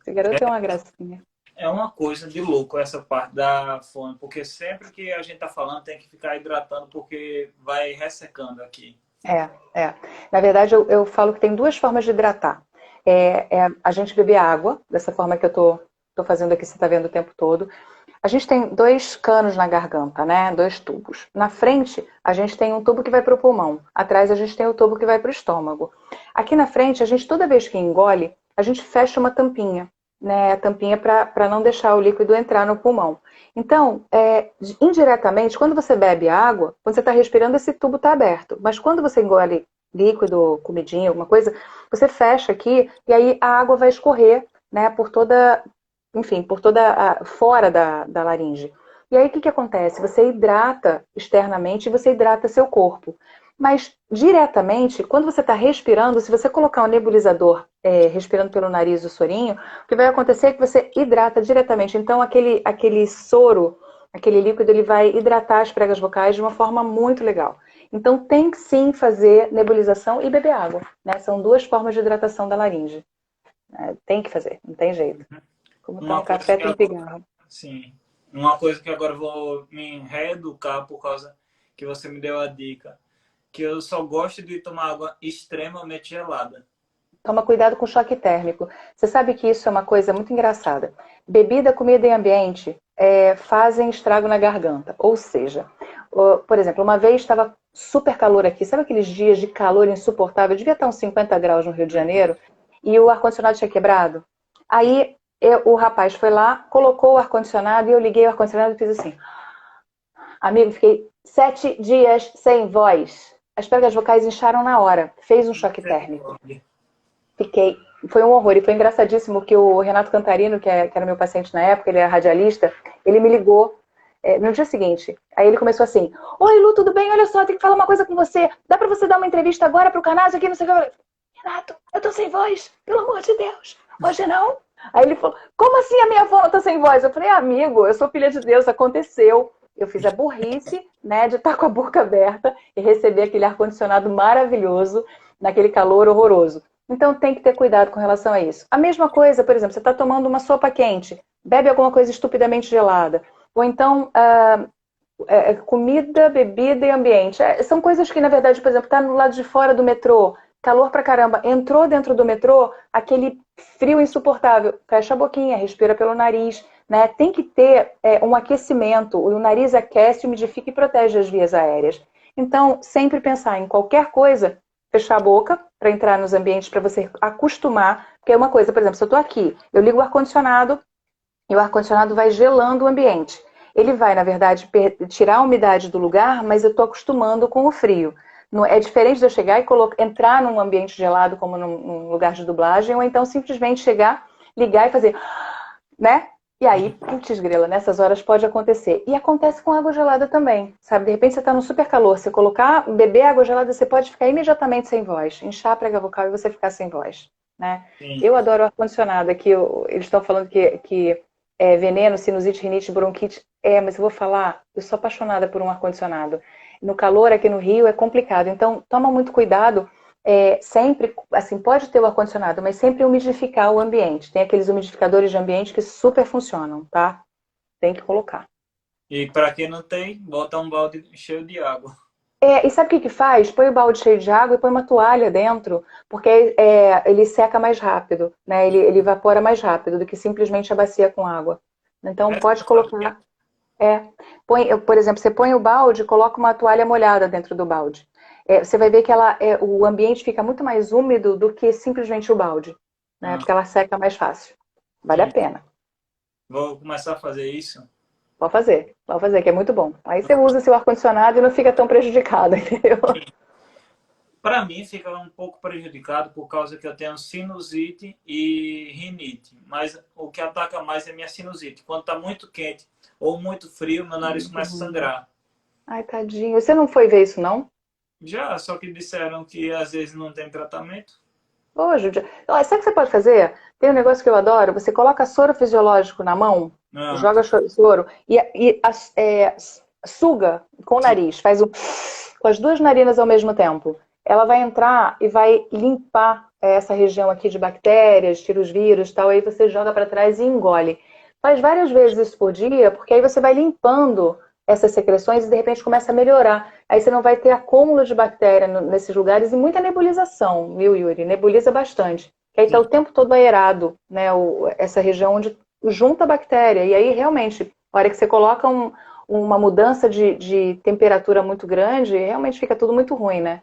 Esse garoto é uma gracinha. É uma coisa de louco essa parte da fome, porque sempre que a gente tá falando tem que ficar hidratando porque vai ressecando aqui. Na verdade, eu falo que tem duas formas de hidratar. A gente beber água, dessa forma que eu tô fazendo aqui, você tá vendo o tempo todo. A gente tem 2 canos na garganta, né? 2 tubos. Na frente, a gente tem um tubo que vai para o pulmão. Atrás, a gente tem o tubo que vai para o estômago. Aqui na frente, a gente, toda vez que engole, a gente fecha uma tampinha, né? A tampinha para não deixar o líquido entrar no pulmão. Então, indiretamente, quando você bebe água, quando você está respirando, esse tubo está aberto. Mas quando você engole líquido, comidinha, alguma coisa, você fecha aqui e aí a água vai escorrer, né? Por toda fora da laringe. E aí o que acontece? Você hidrata externamente e você hidrata seu corpo. Mas diretamente, quando você está respirando, se você colocar um nebulizador respirando pelo nariz o sorinho, o que vai acontecer é que você hidrata diretamente. Então aquele soro, aquele líquido, ele vai hidratar as pregas vocais de uma forma muito legal. Então tem que sim fazer nebulização e beber água, né? São 2 formas de hidratação da laringe. Tem que fazer, não tem jeito. Como toma café, tem pigarro. Sim. Uma coisa que agora eu vou me reeducar por causa que você me deu a dica. Que eu só gosto de tomar água extremamente gelada. Toma cuidado com choque térmico. Você sabe que isso é uma coisa muito engraçada. Bebida, comida e ambiente fazem estrago na garganta. Ou seja, por exemplo, uma vez estava super calor aqui. Sabe aqueles dias de calor insuportável? Devia estar uns 50 graus no Rio de Janeiro. E o ar-condicionado tinha quebrado. Aí o rapaz foi lá, colocou o ar-condicionado e eu liguei o ar-condicionado e fiz assim. Amigo, fiquei 7 dias sem voz. As pregas vocais incharam na hora. Fez um choque térmico. Foi um horror. E foi engraçadíssimo que o Renato Cantarino, que era meu paciente na época, ele era radialista, ele me ligou no dia seguinte. Aí ele começou assim, oi Lu, tudo bem? Olha só, tem que falar uma coisa com você. Dá pra você dar uma entrevista agora pro canal? Aqui, não sei o que. Renato, eu tô sem voz. Pelo amor de Deus. Hoje não? Aí ele falou, como assim a minha avó não tá sem voz? Eu falei, amigo, eu sou filha de Deus, aconteceu. Eu fiz a burrice, né, de estar com a boca aberta e receber aquele ar-condicionado maravilhoso, naquele calor horroroso. Então tem que ter cuidado com relação a isso. A mesma coisa, por exemplo, você está tomando uma sopa quente, bebe alguma coisa estupidamente gelada. Ou então, comida, bebida e ambiente. São coisas que, na verdade, por exemplo, está no lado de fora do metrô, calor pra caramba, entrou dentro do metrô, aquele frio insuportável, fecha a boquinha, respira pelo nariz, né? Tem que ter um aquecimento, o nariz aquece, umidifica e protege as vias aéreas. Então, sempre pensar em qualquer coisa, fechar a boca para entrar nos ambientes, para você acostumar, porque é uma coisa, por exemplo, se eu estou aqui, eu ligo o ar-condicionado e o ar-condicionado vai gelando o ambiente. Ele vai, na verdade, tirar a umidade do lugar, mas eu estou acostumando com o frio. É diferente de eu chegar e entrar num ambiente gelado, como num lugar de dublagem, ou então simplesmente chegar, ligar e fazer, né? E aí, putz grila, nessas horas pode acontecer. E acontece com água gelada também, sabe? De repente você está no super calor, você beber água gelada, você pode ficar imediatamente sem voz, inchar a prega vocal e você ficar sem voz, né? Eu adoro ar-condicionado, aqui eles estão falando que é veneno, sinusite, rinite, bronquite. Mas eu vou falar, eu sou apaixonada por um ar-condicionado. No calor aqui no Rio é complicado, então toma muito cuidado. Sempre, assim, pode ter o ar-condicionado, mas sempre umidificar o ambiente. Tem aqueles umidificadores de ambiente que super funcionam, tá? Tem que colocar. E para quem não tem, bota um balde cheio de água. E sabe o que faz? Põe o balde cheio de água e põe uma toalha dentro, porque ele seca mais rápido, né? Ele evapora mais rápido do que simplesmente a bacia com água. Então pode colocar. Por exemplo, você põe o balde e coloca uma toalha molhada dentro do balde. Você vai ver que o ambiente fica muito mais úmido do que simplesmente o balde, né? Porque ela seca mais fácil. Vale a pena. Vou começar a fazer isso. Pode fazer, que é muito bom. Aí você usa seu ar-condicionado e não fica tão prejudicado, entendeu? Para mim fica um pouco prejudicado por causa que eu tenho sinusite e rinite, mas o que ataca mais é minha sinusite. Quando está muito quente ou muito frio, meu nariz Muito começa a ruim. sangrar. Ai, tadinho. Você não foi ver isso, não? Já, só que disseram que às vezes não tem tratamento. Ô, Júlia. Olha, sabe o que você pode fazer? Tem um negócio que eu adoro. Você coloca soro fisiológico na mão, Ah, joga soro suga com o sim. nariz. Faz com as duas narinas ao mesmo tempo. Ela vai entrar e vai limpar essa região aqui de bactérias, tira os vírus e tal. Aí você joga para trás e engole. Faz várias vezes isso por dia, porque aí você vai limpando essas secreções e de repente começa a melhorar. Aí você não vai ter acúmulo de bactéria nesses lugares e muita nebulização, viu, Yuri? Nebuliza bastante. Que aí está o tempo todo aerado, né? Essa região onde junta a bactéria. E aí, realmente, a hora que você coloca uma mudança de temperatura muito grande, realmente fica tudo muito ruim, né?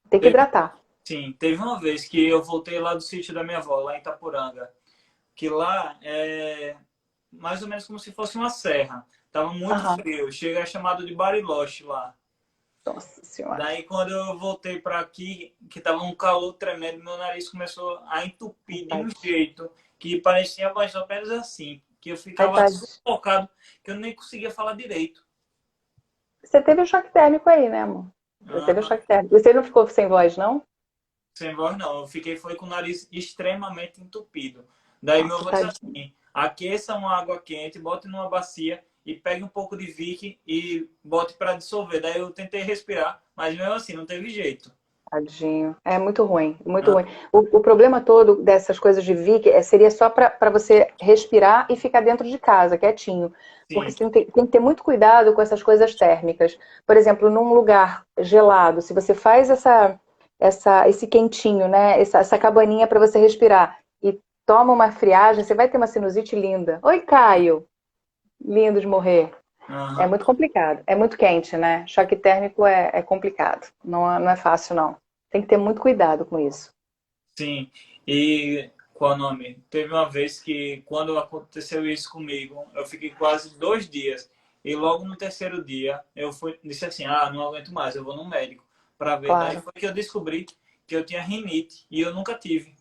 Tem que Teve, hidratar. sim, teve uma vez que eu voltei lá do sítio da minha avó, lá em Itapuranga, que lá é mais ou menos como se fosse uma serra. Tava muito Aham. frio, chega a chamado de Bariloche lá. Nossa Senhora. Daí quando eu voltei para aqui, que tava um calor tremendo, meu nariz começou a entupir de um Tadinho. jeito que parecia mais ou menos assim, que eu Ai, ficava tadinho. sufocado, que eu nem conseguia falar direito. Você teve o choque térmico aí, né, amor? Você teve o Aham. choque térmico. Você não ficou sem voz, não? Sem voz não, eu fiquei foi com o nariz extremamente entupido. Daí meu Nossa, avô disse tadinho. assim, aqueça uma água quente, bote numa bacia e pegue um pouco de Vick e bote para dissolver. Daí eu tentei respirar, mas mesmo assim não teve jeito. Tadinho. É muito ruim, muito Ah, ruim. O problema todo dessas coisas de Vic seria só para você respirar e ficar dentro de casa, quietinho. Porque sim. você tem que ter muito cuidado com essas coisas térmicas. Por exemplo, num lugar gelado, se você faz esse quentinho, né? Essa cabaninha para você respirar e toma uma friagem, você vai ter uma sinusite linda. Oi, Caio. Lindo de morrer. É Aham. muito complicado. É muito quente, né? Choque térmico é complicado. Não é fácil, não. Tem que ter muito cuidado com isso. Sim, e qual é o nome? Teve uma vez que, quando aconteceu isso comigo, eu fiquei quase 2 dias. E logo no terceiro dia, disse assim: ah, não aguento mais, eu vou no médico para ver. Daí Claro. foi que eu descobri que eu tinha rinite e eu nunca tive.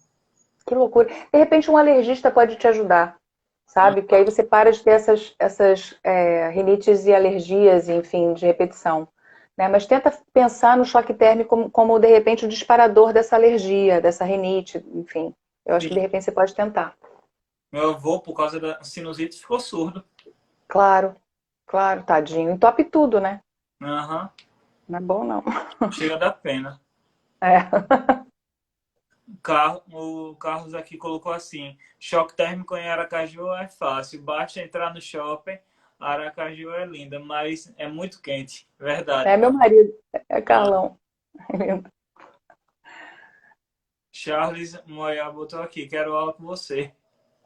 Que loucura. De repente, um alergista pode te ajudar, sabe? Porque aí você para de ter essas rinites e alergias, enfim, de repetição. Né? Mas tenta pensar no choque térmico como, de repente, o disparador dessa alergia, dessa rinite, enfim. Eu acho que, de Sim. repente, você pode tentar. Meu avô, por causa da sinusite, ficou surdo. Claro, claro, tadinho. Entope tudo, né? Aham, Não é bom, não. chega da pena. É. O Carlos aqui colocou assim: choque térmico em Aracaju é fácil, basta entrar no shopping. Aracaju é linda, mas é muito quente, verdade. É meu marido, é Ah, Carlão. Charles Moya botou aqui: quero aula com você.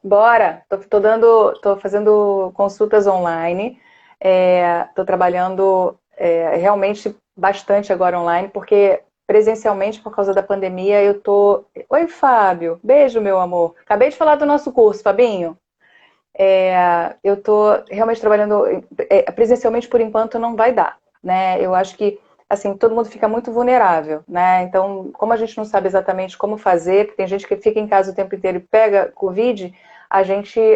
Bora! Tô fazendo consultas online, tô trabalhando realmente bastante agora online, porque presencialmente, por causa da pandemia, eu tô. Oi, Fábio! Beijo, meu amor! Acabei de falar do nosso curso, Fabinho. Eu tô realmente trabalhando presencialmente por enquanto não vai dar, né? Eu acho que assim todo mundo fica muito vulnerável, né? Então, como a gente não sabe exatamente como fazer, porque tem gente que fica em casa o tempo inteiro e pega Covid,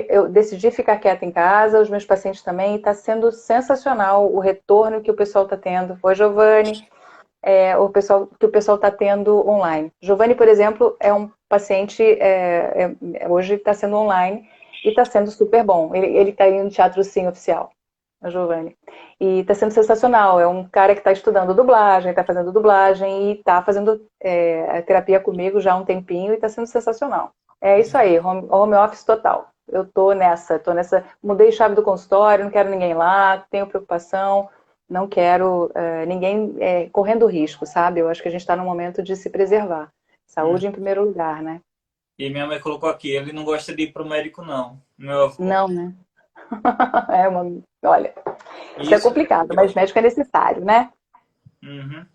eu decidi ficar quieta em casa, os meus pacientes também, e está sendo sensacional o retorno que o pessoal está tendo. Oi, Giovanni, que o pessoal está tendo online. Giovanni, por exemplo, é um paciente hoje está sendo online e está sendo super bom. Ele está indo no Teatro Sim oficial, a Giovanni. E está sendo sensacional. É um cara que está estudando dublagem, está fazendo dublagem e está fazendo terapia comigo já há um tempinho e está sendo sensacional. É isso aí, home office total. Eu tô nessa. Mudei chave do consultório, não quero ninguém lá, tenho preocupação, não quero ninguém correndo risco, sabe? Eu acho que a gente está num momento de se preservar. Hum. Saúde em primeiro lugar, né? E minha mãe colocou aqui: ele não gosta de ir pro médico, não. Meu avô. Não, né? Olha, isso é Isso. complicado, mas médico é necessário, né? Uhum.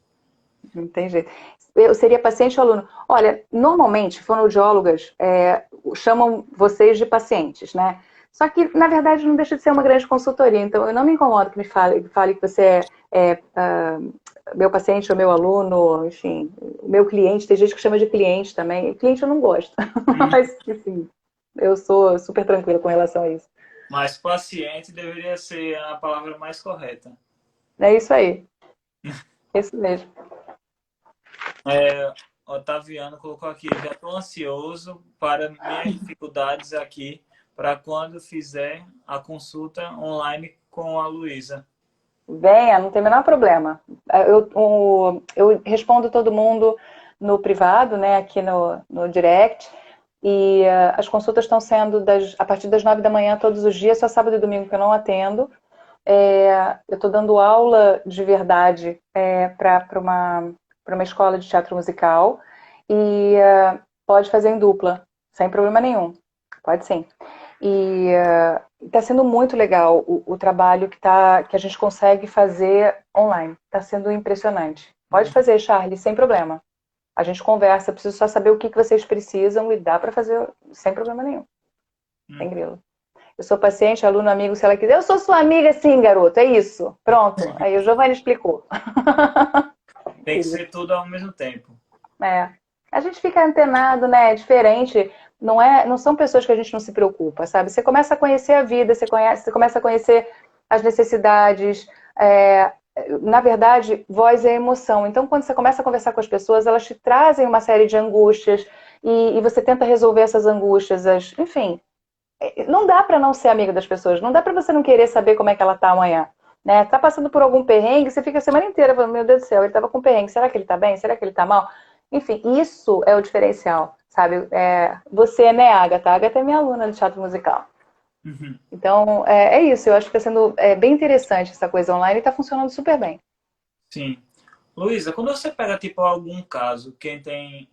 Não tem jeito. Eu seria paciente ou aluno? Olha, normalmente, fonoaudiólogas chamam vocês de pacientes, né? Só que, na verdade, não deixa de ser uma grande consultoria. Então, eu não me incomodo que me fale que você é meu paciente ou meu aluno, enfim, meu cliente. Tem gente que chama de cliente também. Cliente eu não gosto. Hum. Mas, enfim, eu sou super tranquila com relação a isso. Mas paciente deveria ser a palavra mais correta. É isso aí. É isso mesmo. É, Otaviano colocou aqui, já estou ansioso para minhas dificuldades aqui, para quando fizer a consulta online com a Luísa. Venha, não tem o menor problema. Eu respondo todo mundo no privado, né, aqui no direct. E as consultas estão sendo a partir das 9 da manhã todos os dias, só sábado e domingo que eu não atendo. Eu estou dando aula de verdade para uma escola de teatro musical e pode fazer em dupla, sem problema nenhum. Pode sim. E está sendo muito legal o trabalho que a gente consegue fazer online. Está sendo impressionante. Pode fazer, Charlie, sem problema. A gente conversa, eu preciso só saber o que vocês precisam e dá para fazer sem problema nenhum. Sem grilo. Eu sou paciente, aluno, amigo, se ela quiser. Eu sou sua amiga, sim, garoto, é isso. Pronto. Aí o Giovanni explicou. Tem que ser tudo ao mesmo tempo. A gente fica antenado, né? É diferente. Não são pessoas que a gente não se preocupa, sabe? Você começa a conhecer a vida, você começa a conhecer as necessidades. Na verdade, voz é emoção. Então, quando você começa a conversar com as pessoas, elas te trazem uma série de angústias e você tenta resolver essas angústias. Enfim, não dá para não ser amigo das pessoas. Não dá para você não querer saber como é que ela tá amanhã. Né? Tá passando por algum perrengue, você fica a semana inteira falando, meu Deus do céu, ele tava com perrengue, será que ele tá bem? Será que ele tá mal? Enfim, isso é o diferencial, sabe? Você, né, Agatha? A Agatha é minha aluna de teatro musical. Uhum. Então, é isso. Eu acho que está sendo bem interessante essa coisa online e está funcionando super bem. Sim. Luísa, quando você pega, tipo, algum caso, quem tem...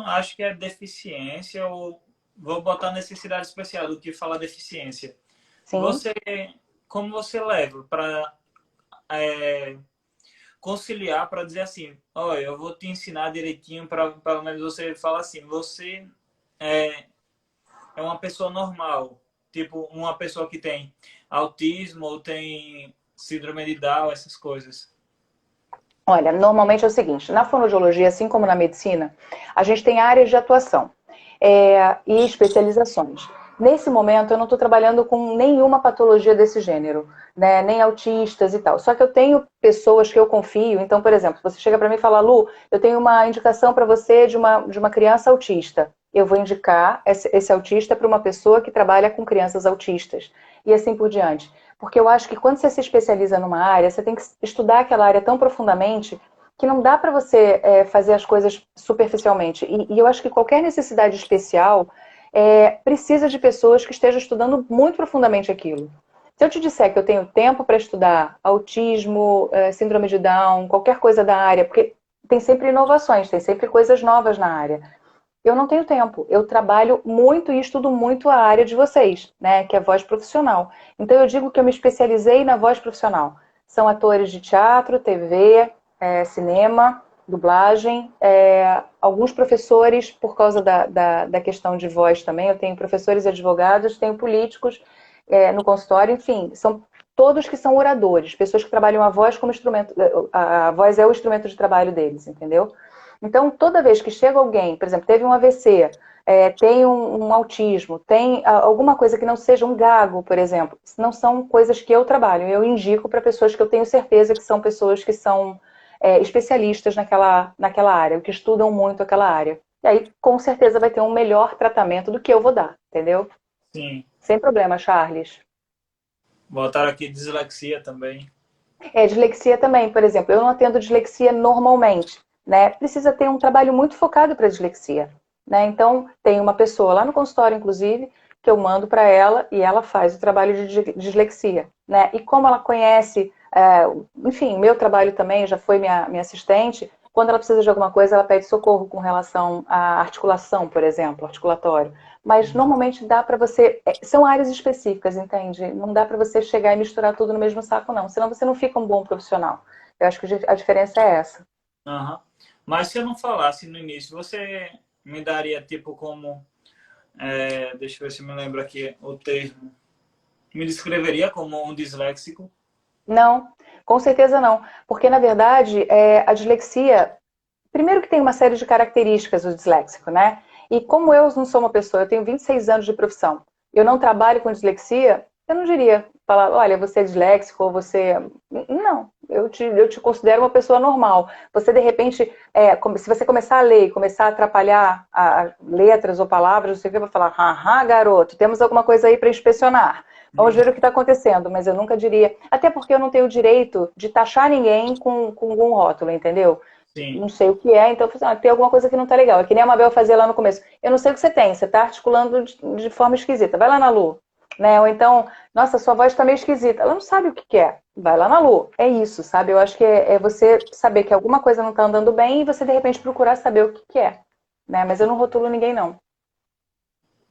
acho que é deficiência ou vou botar necessidade especial do que falar deficiência. Sim. Como você leva para conciliar, para dizer assim, olha, eu vou te ensinar direitinho para pelo menos você falar assim, você é, é uma pessoa normal, tipo uma pessoa que tem autismo ou tem síndrome de Down, essas coisas. Olha, normalmente é o seguinte, na fonoaudiologia, assim como na medicina, a gente tem áreas de atuação e especializações. Nesse momento, eu não estou trabalhando com nenhuma patologia desse gênero, né? Nem autistas e tal. Só que eu tenho pessoas que eu confio. Então, por exemplo, você chega para mim e fala, Lu, eu tenho uma indicação para você de uma criança autista. Eu vou indicar esse autista para uma pessoa que trabalha com crianças autistas. E assim por diante. Porque eu acho que quando você se especializa numa área, você tem que estudar aquela área tão profundamente que não dá para você fazer as coisas superficialmente. E eu acho que qualquer necessidade especial precisa de pessoas que estejam estudando muito profundamente aquilo. Se eu te disser que eu tenho tempo para estudar autismo, síndrome de Down, qualquer coisa da área, porque tem sempre inovações, tem sempre coisas novas na área. Eu não tenho tempo. Eu trabalho muito e estudo muito a área de vocês, né? Que é voz profissional. Então eu digo que eu me especializei na voz profissional. São atores de teatro, TV, cinema, dublagem, alguns professores, por causa da questão de voz também. Eu tenho professores e advogados, tenho políticos no consultório, enfim, são todos que são oradores, pessoas que trabalham a voz como instrumento. A voz é o instrumento de trabalho deles, entendeu? Então, toda vez que chega alguém, por exemplo, teve um AVC, tem um autismo, tem alguma coisa que não seja um gago, por exemplo, não são coisas que eu trabalho. Eu indico para pessoas que eu tenho certeza que são pessoas que são especialistas naquela área, que estudam muito aquela área. E aí, com certeza, vai ter um melhor tratamento do que eu vou dar, entendeu? Sim. Sem problema, Charles. Botaram aqui dislexia também. Dislexia também, por exemplo, eu não atendo dislexia normalmente, né? Precisa ter um trabalho muito focado para dislexia, né? Então, tem uma pessoa lá no consultório, inclusive, que eu mando para ela e ela faz o trabalho de dislexia, né? E como ela conhece, enfim, meu trabalho também, já foi minha assistente, quando ela precisa de alguma coisa, ela pede socorro com relação à articulação, por exemplo, articulatório. Mas normalmente dá para você. São áreas específicas, entende? Não dá para você chegar e misturar tudo no mesmo saco, não. Senão você não fica um bom profissional. Eu acho que a diferença é essa. Uhum. Mas se eu não falasse no início, você me daria tipo como deixa eu ver se eu me lembro aqui o termo. Me descreveria como um disléxico? Não, com certeza não. Porque, na verdade, a dislexia, primeiro que tem uma série de características o disléxico, né? E como eu não sou uma pessoa, eu tenho 26 anos de profissão, eu não trabalho com dislexia, eu não diria, falar, olha, você é disléxico ou você... Não, eu te considero uma pessoa normal. Você, de repente, se você começar a ler e começar a atrapalhar letras ou palavras, você vai falar, haha, garoto, temos alguma coisa aí para inspecionar. Vamos ver o que está acontecendo, mas eu nunca diria... Até porque eu não tenho o direito de taxar ninguém com algum rótulo, entendeu? Sim. Não sei o que é, então tem alguma coisa que não tá legal. É que nem a Mabel fazia lá no começo. Eu não sei o que você tem, você tá articulando de forma esquisita. Vai lá na Lu. Né? Ou então, nossa, sua voz tá meio esquisita. Ela não sabe o que que é. Vai lá na Lu. É isso, sabe? Eu acho que é você saber que alguma coisa não tá andando bem e você, de repente, procurar saber o que que é. Né? Mas eu não rotulo ninguém, não.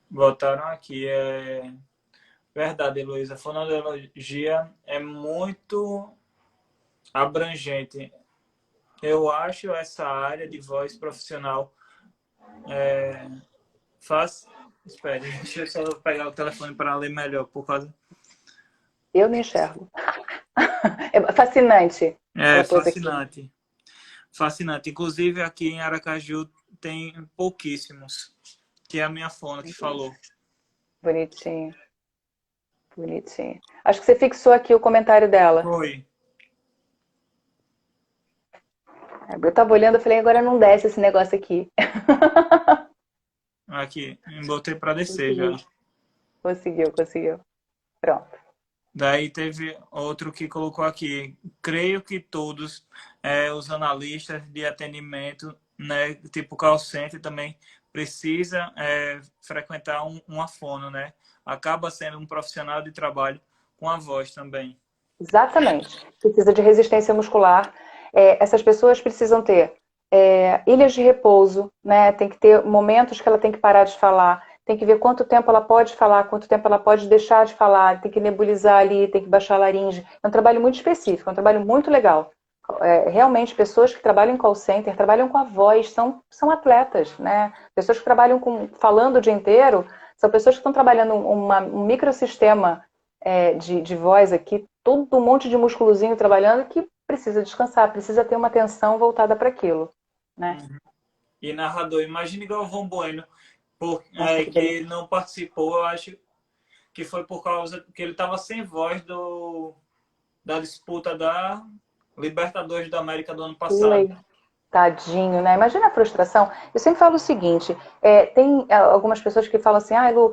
Botaram aqui, verdade, Heloísa. A fonoaudiologia é muito abrangente. Eu acho essa área de voz profissional faz. Espere, deixa eu só pegar o telefone para ler melhor, por causa. Eu não enxergo. É fascinante. É Ela pôs aqui. fascinante. Fascinante. Inclusive aqui em Aracaju tem pouquíssimos, que é a minha fono que falou. Bonitinho. Bonitinho. Acho que você fixou aqui o comentário dela. Foi. Eu tava olhando, eu falei, agora não desce esse negócio aqui. Aqui, botei para descer já. Conseguiu. Pronto. Daí teve outro que colocou aqui. Creio que todos os analistas de atendimento, né, tipo call center também precisa frequentar uma fono, né? Acaba sendo um profissional de trabalho com a voz também. Exatamente. Precisa de resistência muscular. Essas pessoas precisam ter ilhas de repouso, né? Tem que ter momentos que ela tem que parar de falar. Tem que ver quanto tempo ela pode falar, quanto tempo ela pode deixar de falar. Tem que nebulizar ali, tem que baixar a laringe. É um trabalho muito específico, é um trabalho muito legal. Realmente, pessoas que trabalham em call center trabalham com a voz, são atletas, né? Pessoas que trabalham falando o dia inteiro, são pessoas que estão trabalhando um microsistema de voz aqui, todo um monte de musculozinho trabalhando que precisa descansar, precisa ter uma atenção voltada para aquilo, né? E narrador, imagine Galvão Bueno, Nossa, que que delícia. ele não participou, eu acho que foi por causa que ele estava sem voz da disputa da Libertadores da América do ano passado. Ui, tadinho, né? Imagina a frustração. Eu sempre falo o seguinte, tem algumas pessoas que falam assim, Lu,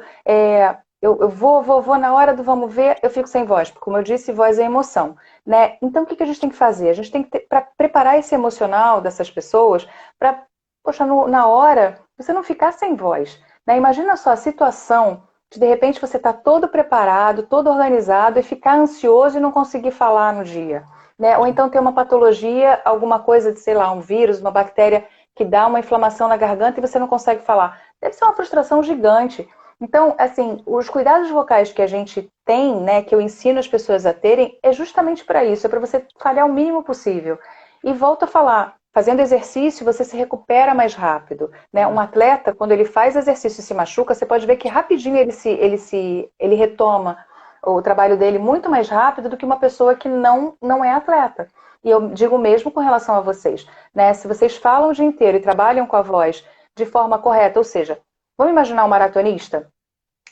eu vou na hora do vamos ver, eu fico sem voz, porque como eu disse, voz é emoção, né? Então o que a gente tem que fazer? A gente tem que para preparar esse emocional dessas pessoas, para, poxa, na hora, você não ficar sem voz, né? Imagina só a situação de repente você está todo preparado, todo organizado e ficar ansioso e não conseguir falar no dia. Né? Ou então ter uma patologia, alguma coisa de, sei lá, um vírus, uma bactéria que dá uma inflamação na garganta e você não consegue falar. Deve ser uma frustração gigante. Então, assim, os cuidados vocais que a gente tem, né, que eu ensino as pessoas a terem, é justamente para isso, é para você falhar o mínimo possível. E volto a falar, fazendo exercício, você se recupera mais rápido. Né? Um atleta, quando ele faz exercício e se machuca, você pode ver que rapidinho ele retoma o trabalho dele muito mais rápido do que uma pessoa que não é atleta. E eu digo mesmo com relação a vocês, né? Se vocês falam o dia inteiro e trabalham com a voz de forma correta, ou seja, vamos imaginar um maratonista?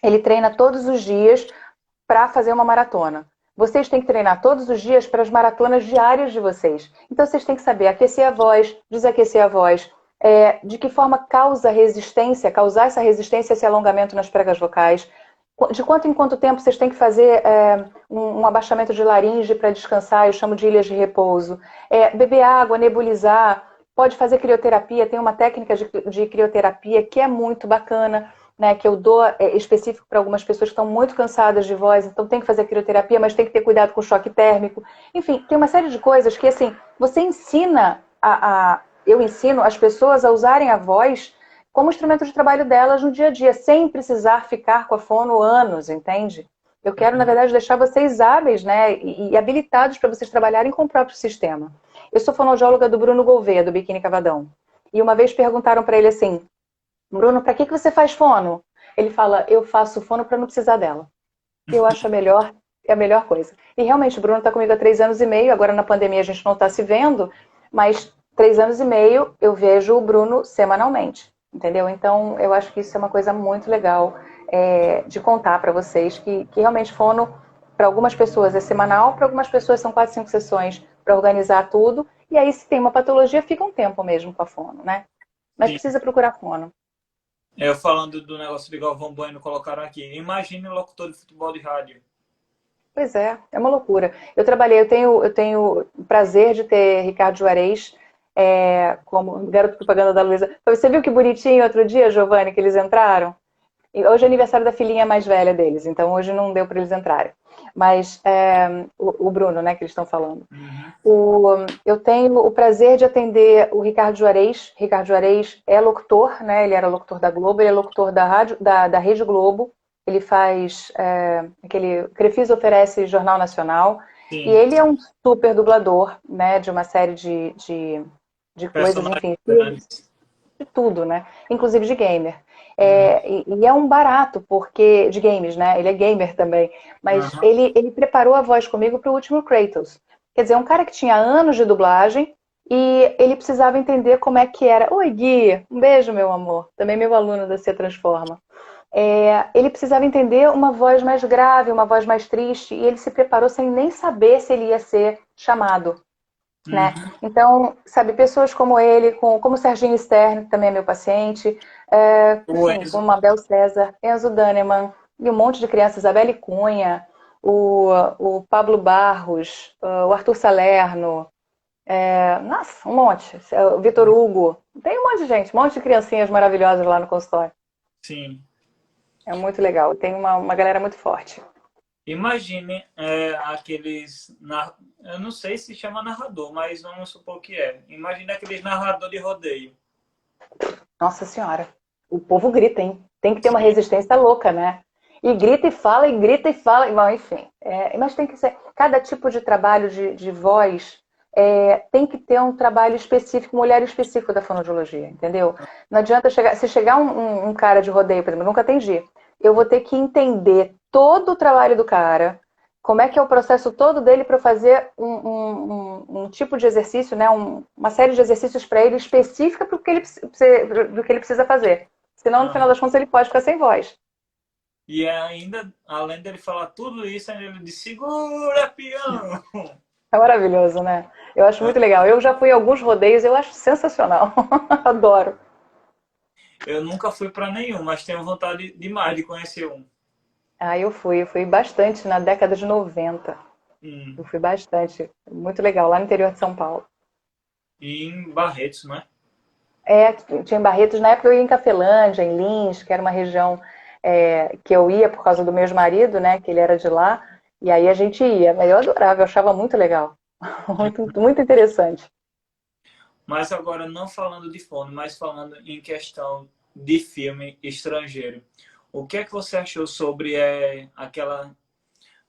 Ele treina todos os dias para fazer uma maratona. Vocês têm que treinar todos os dias para as maratonas diárias de vocês. Então vocês têm que saber aquecer a voz, desaquecer a voz, de que forma causar essa resistência, esse alongamento nas pregas vocais, de quanto em quanto tempo vocês têm que fazer um abaixamento de laringe para descansar, eu chamo de ilhas de repouso. Beber água, nebulizar, pode fazer crioterapia, tem uma técnica de crioterapia que é muito bacana, né, que eu dou específico para algumas pessoas que estão muito cansadas de voz, então tem que fazer crioterapia, mas tem que ter cuidado com o choque térmico. Enfim, tem uma série de coisas que, assim, você ensina eu ensino as pessoas a usarem a voz como instrumento de trabalho delas no dia a dia, sem precisar ficar com a fono anos, entende? Eu quero, na verdade, deixar vocês hábeis, né, e habilitados para vocês trabalharem com o próprio sistema. Eu sou fonoaudióloga do Bruno Gouveia, do Biquíni Cavadão. E uma vez perguntaram para ele assim, Bruno, para que você faz fono? Ele fala, eu faço fono para não precisar dela. Eu acho é a melhor coisa. E realmente, o Bruno está comigo há 3 anos e meio, agora na pandemia a gente não está se vendo, mas 3 anos e meio eu vejo o Bruno semanalmente, entendeu? Então, eu acho que isso é uma coisa muito legal de contar para vocês, que realmente fono, para algumas pessoas é semanal, para algumas pessoas são 4, 5 sessões para organizar tudo, e aí se tem uma patologia, fica um tempo mesmo com a fono, né? Mas Sim. precisa procurar fono. Eu falando do negócio de Galvão Bueno, colocaram aqui. Imagine o locutor de futebol de rádio. Pois é uma loucura. Eu tenho o prazer de ter Ricardo Juarez como garoto propaganda da Luísa. Você viu que bonitinho outro dia, Giovanni, que eles entraram? E hoje é aniversário da filhinha mais velha deles, então hoje não deu para eles entrarem. Mas o Bruno, né, que eles estão falando. Eu tenho o prazer de atender o Ricardo Juarez. Ricardo Juarez é locutor, né? Ele era locutor da Globo, ele é locutor da rádio, da Rede Globo. Ele faz aquele Crefisa oferece Jornal Nacional. Sim. E ele é um super dublador, né? De uma série de coisas, enfim, de tudo, né? Inclusive de gamer. E é um barato, porque de games, né? Ele é gamer também. Mas ele preparou a voz comigo para o último Kratos. Quer dizer, um cara que tinha anos de dublagem e ele precisava entender como é que era. Oi, Gui, um beijo, meu amor. Também meu aluno da Se Transforma. Ele precisava entender uma voz mais grave, uma voz mais triste, e ele se preparou sem nem saber se ele ia ser chamado. Né? Então, sabe, pessoas como ele, como o Serginho Stern, que também é meu paciente, enfim, como Mabel César, Enzo Daneman, e um monte de crianças, Isabelle Cunha, o Pablo Barros, o Arthur Salerno, nossa, um monte, o Vitor Hugo, tem um monte de gente, um monte de criancinhas maravilhosas lá no consultório. Sim. É muito legal, tem uma galera muito forte. Imagine aqueles... Eu não sei se chama narrador, mas vamos supor que é. Imagine aqueles narrador de rodeio. Nossa Senhora, o povo grita, hein? Tem que ter uma resistência louca, né? E grita e fala. Bom, enfim, mas tem que ser... Cada tipo de trabalho de voz tem que ter um trabalho específico, um olhar específico da fonoaudiologia, entendeu? Não adianta se chegar um cara de rodeio, por exemplo, eu nunca atendi. Eu vou ter que entender todo o trabalho do cara, como é que é o processo todo dele para fazer um tipo de exercício, né? Uma série de exercícios para ele específica do que ele precisa fazer. Senão, no final das contas, ele pode ficar sem voz. E ainda, além dele falar tudo isso, ainda ele diz, segura, peão! É maravilhoso, né? Eu acho muito legal. Eu já fui a alguns rodeios, eu acho sensacional. Adoro. Eu nunca fui para nenhum, mas tenho vontade demais de conhecer um. Eu fui bastante na década de 90. Eu fui bastante. Muito legal, lá no interior de São Paulo. E em Barretos, não é? Tinha em Barretos. Na época eu ia em Cafelândia, em Lins, que era uma região que eu ia por causa do meu ex-marido, né? Que ele era de lá. E aí a gente ia. Eu adorava, eu achava muito legal. Muito, muito interessante. Mas agora, não falando de fono, mas falando em questão de filme estrangeiro. O que é que você achou sobre aquela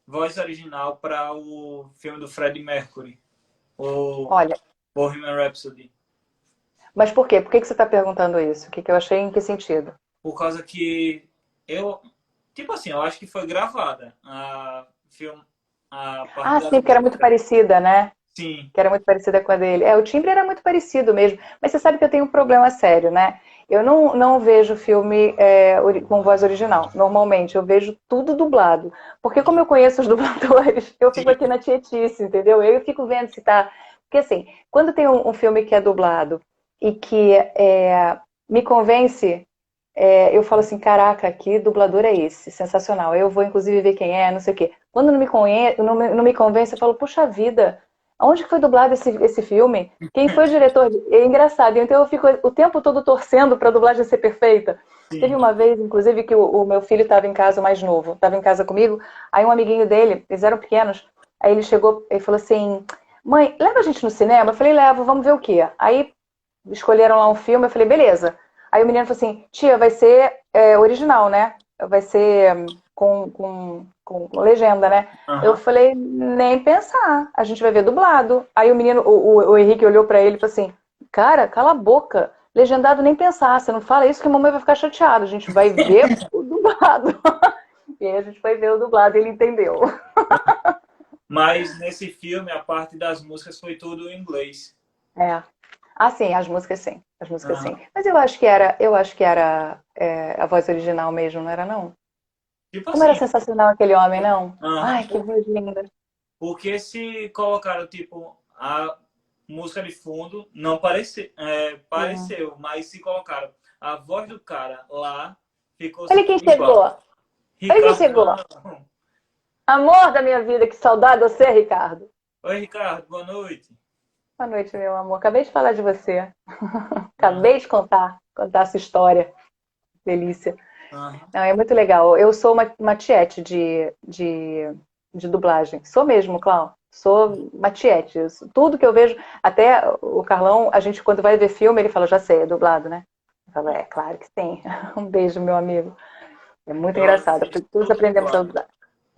voz original para o filme do Freddie Mercury? Olha, Bohemian Rhapsody. Mas por quê? Por que você está perguntando isso? O que eu achei em que sentido? Por causa que tipo assim, eu acho que foi gravada a parte Sim, porque era muito parecida, né? Sim. Que era muito parecida com a dele. O timbre era muito parecido mesmo. Mas você sabe que eu tenho um problema sério, né? Eu não vejo filme com voz original. Normalmente, eu vejo tudo dublado. Porque como eu conheço os dubladores, eu fico aqui na tietice, entendeu? Eu fico vendo se tá... Porque assim, quando tem um filme que é dublado e que me convence, eu falo assim, caraca, que dublador é esse? Sensacional. Eu vou, inclusive, ver quem é, não sei o quê. Quando não me convence, eu falo, puxa vida, onde foi dublado esse filme? Quem foi o diretor? É engraçado. Então eu fico o tempo todo torcendo para a dublagem ser perfeita. Sim. Teve uma vez, inclusive, que o meu filho estava em casa, mais novo, estava em casa comigo, aí um amiguinho dele, eles eram pequenos, aí ele chegou e falou assim, mãe, leva a gente no cinema? Eu falei, levo, vamos ver o quê? Aí escolheram lá um filme, eu falei, beleza. Aí o menino falou assim, tia, vai ser original, né? Vai ser com legenda, né? Uhum. Eu falei, nem pensar, a gente vai ver dublado. Aí o menino, o Henrique olhou pra ele e falou assim, cara, cala a boca, legendado nem pensar, você não fala isso que a mamãe vai ficar chateada, a gente vai ver o dublado. dublado. E aí a gente foi ver o dublado e ele entendeu. Mas nesse filme, a parte das músicas foi tudo em inglês. É. Ah, sim, as músicas sim. As músicas sim. Aham. Mas eu acho que era a voz original mesmo, não era não? Tipo Como era assim, sensacional aquele homem, não? aham, Ai, que voz linda. porque se colocaram, tipo, a música de fundo, não É. pareceu, mas se colocaram a voz do cara lá, ficou Olha quem chegou. igual. Olha quem Ricardo, chegou. não. Amor da minha vida, que saudade de você, Ricardo. Oi, Ricardo, boa noite. Boa noite, meu amor. Acabei de falar de você. Aham, Acabei de contar essa história. Delícia. aham. Não, é muito legal. Eu sou uma tiete de dublagem. Sou mesmo, Clau. Sou uma tiete. Tudo que eu vejo, até o Carlão, a gente quando vai ver filme, ele fala, já sei, é dublado, né? Eu falo, é, claro que sim. Um beijo, meu amigo. É muito Eu engraçado. assisto Todos tudo aprendemos a dublado. dublar.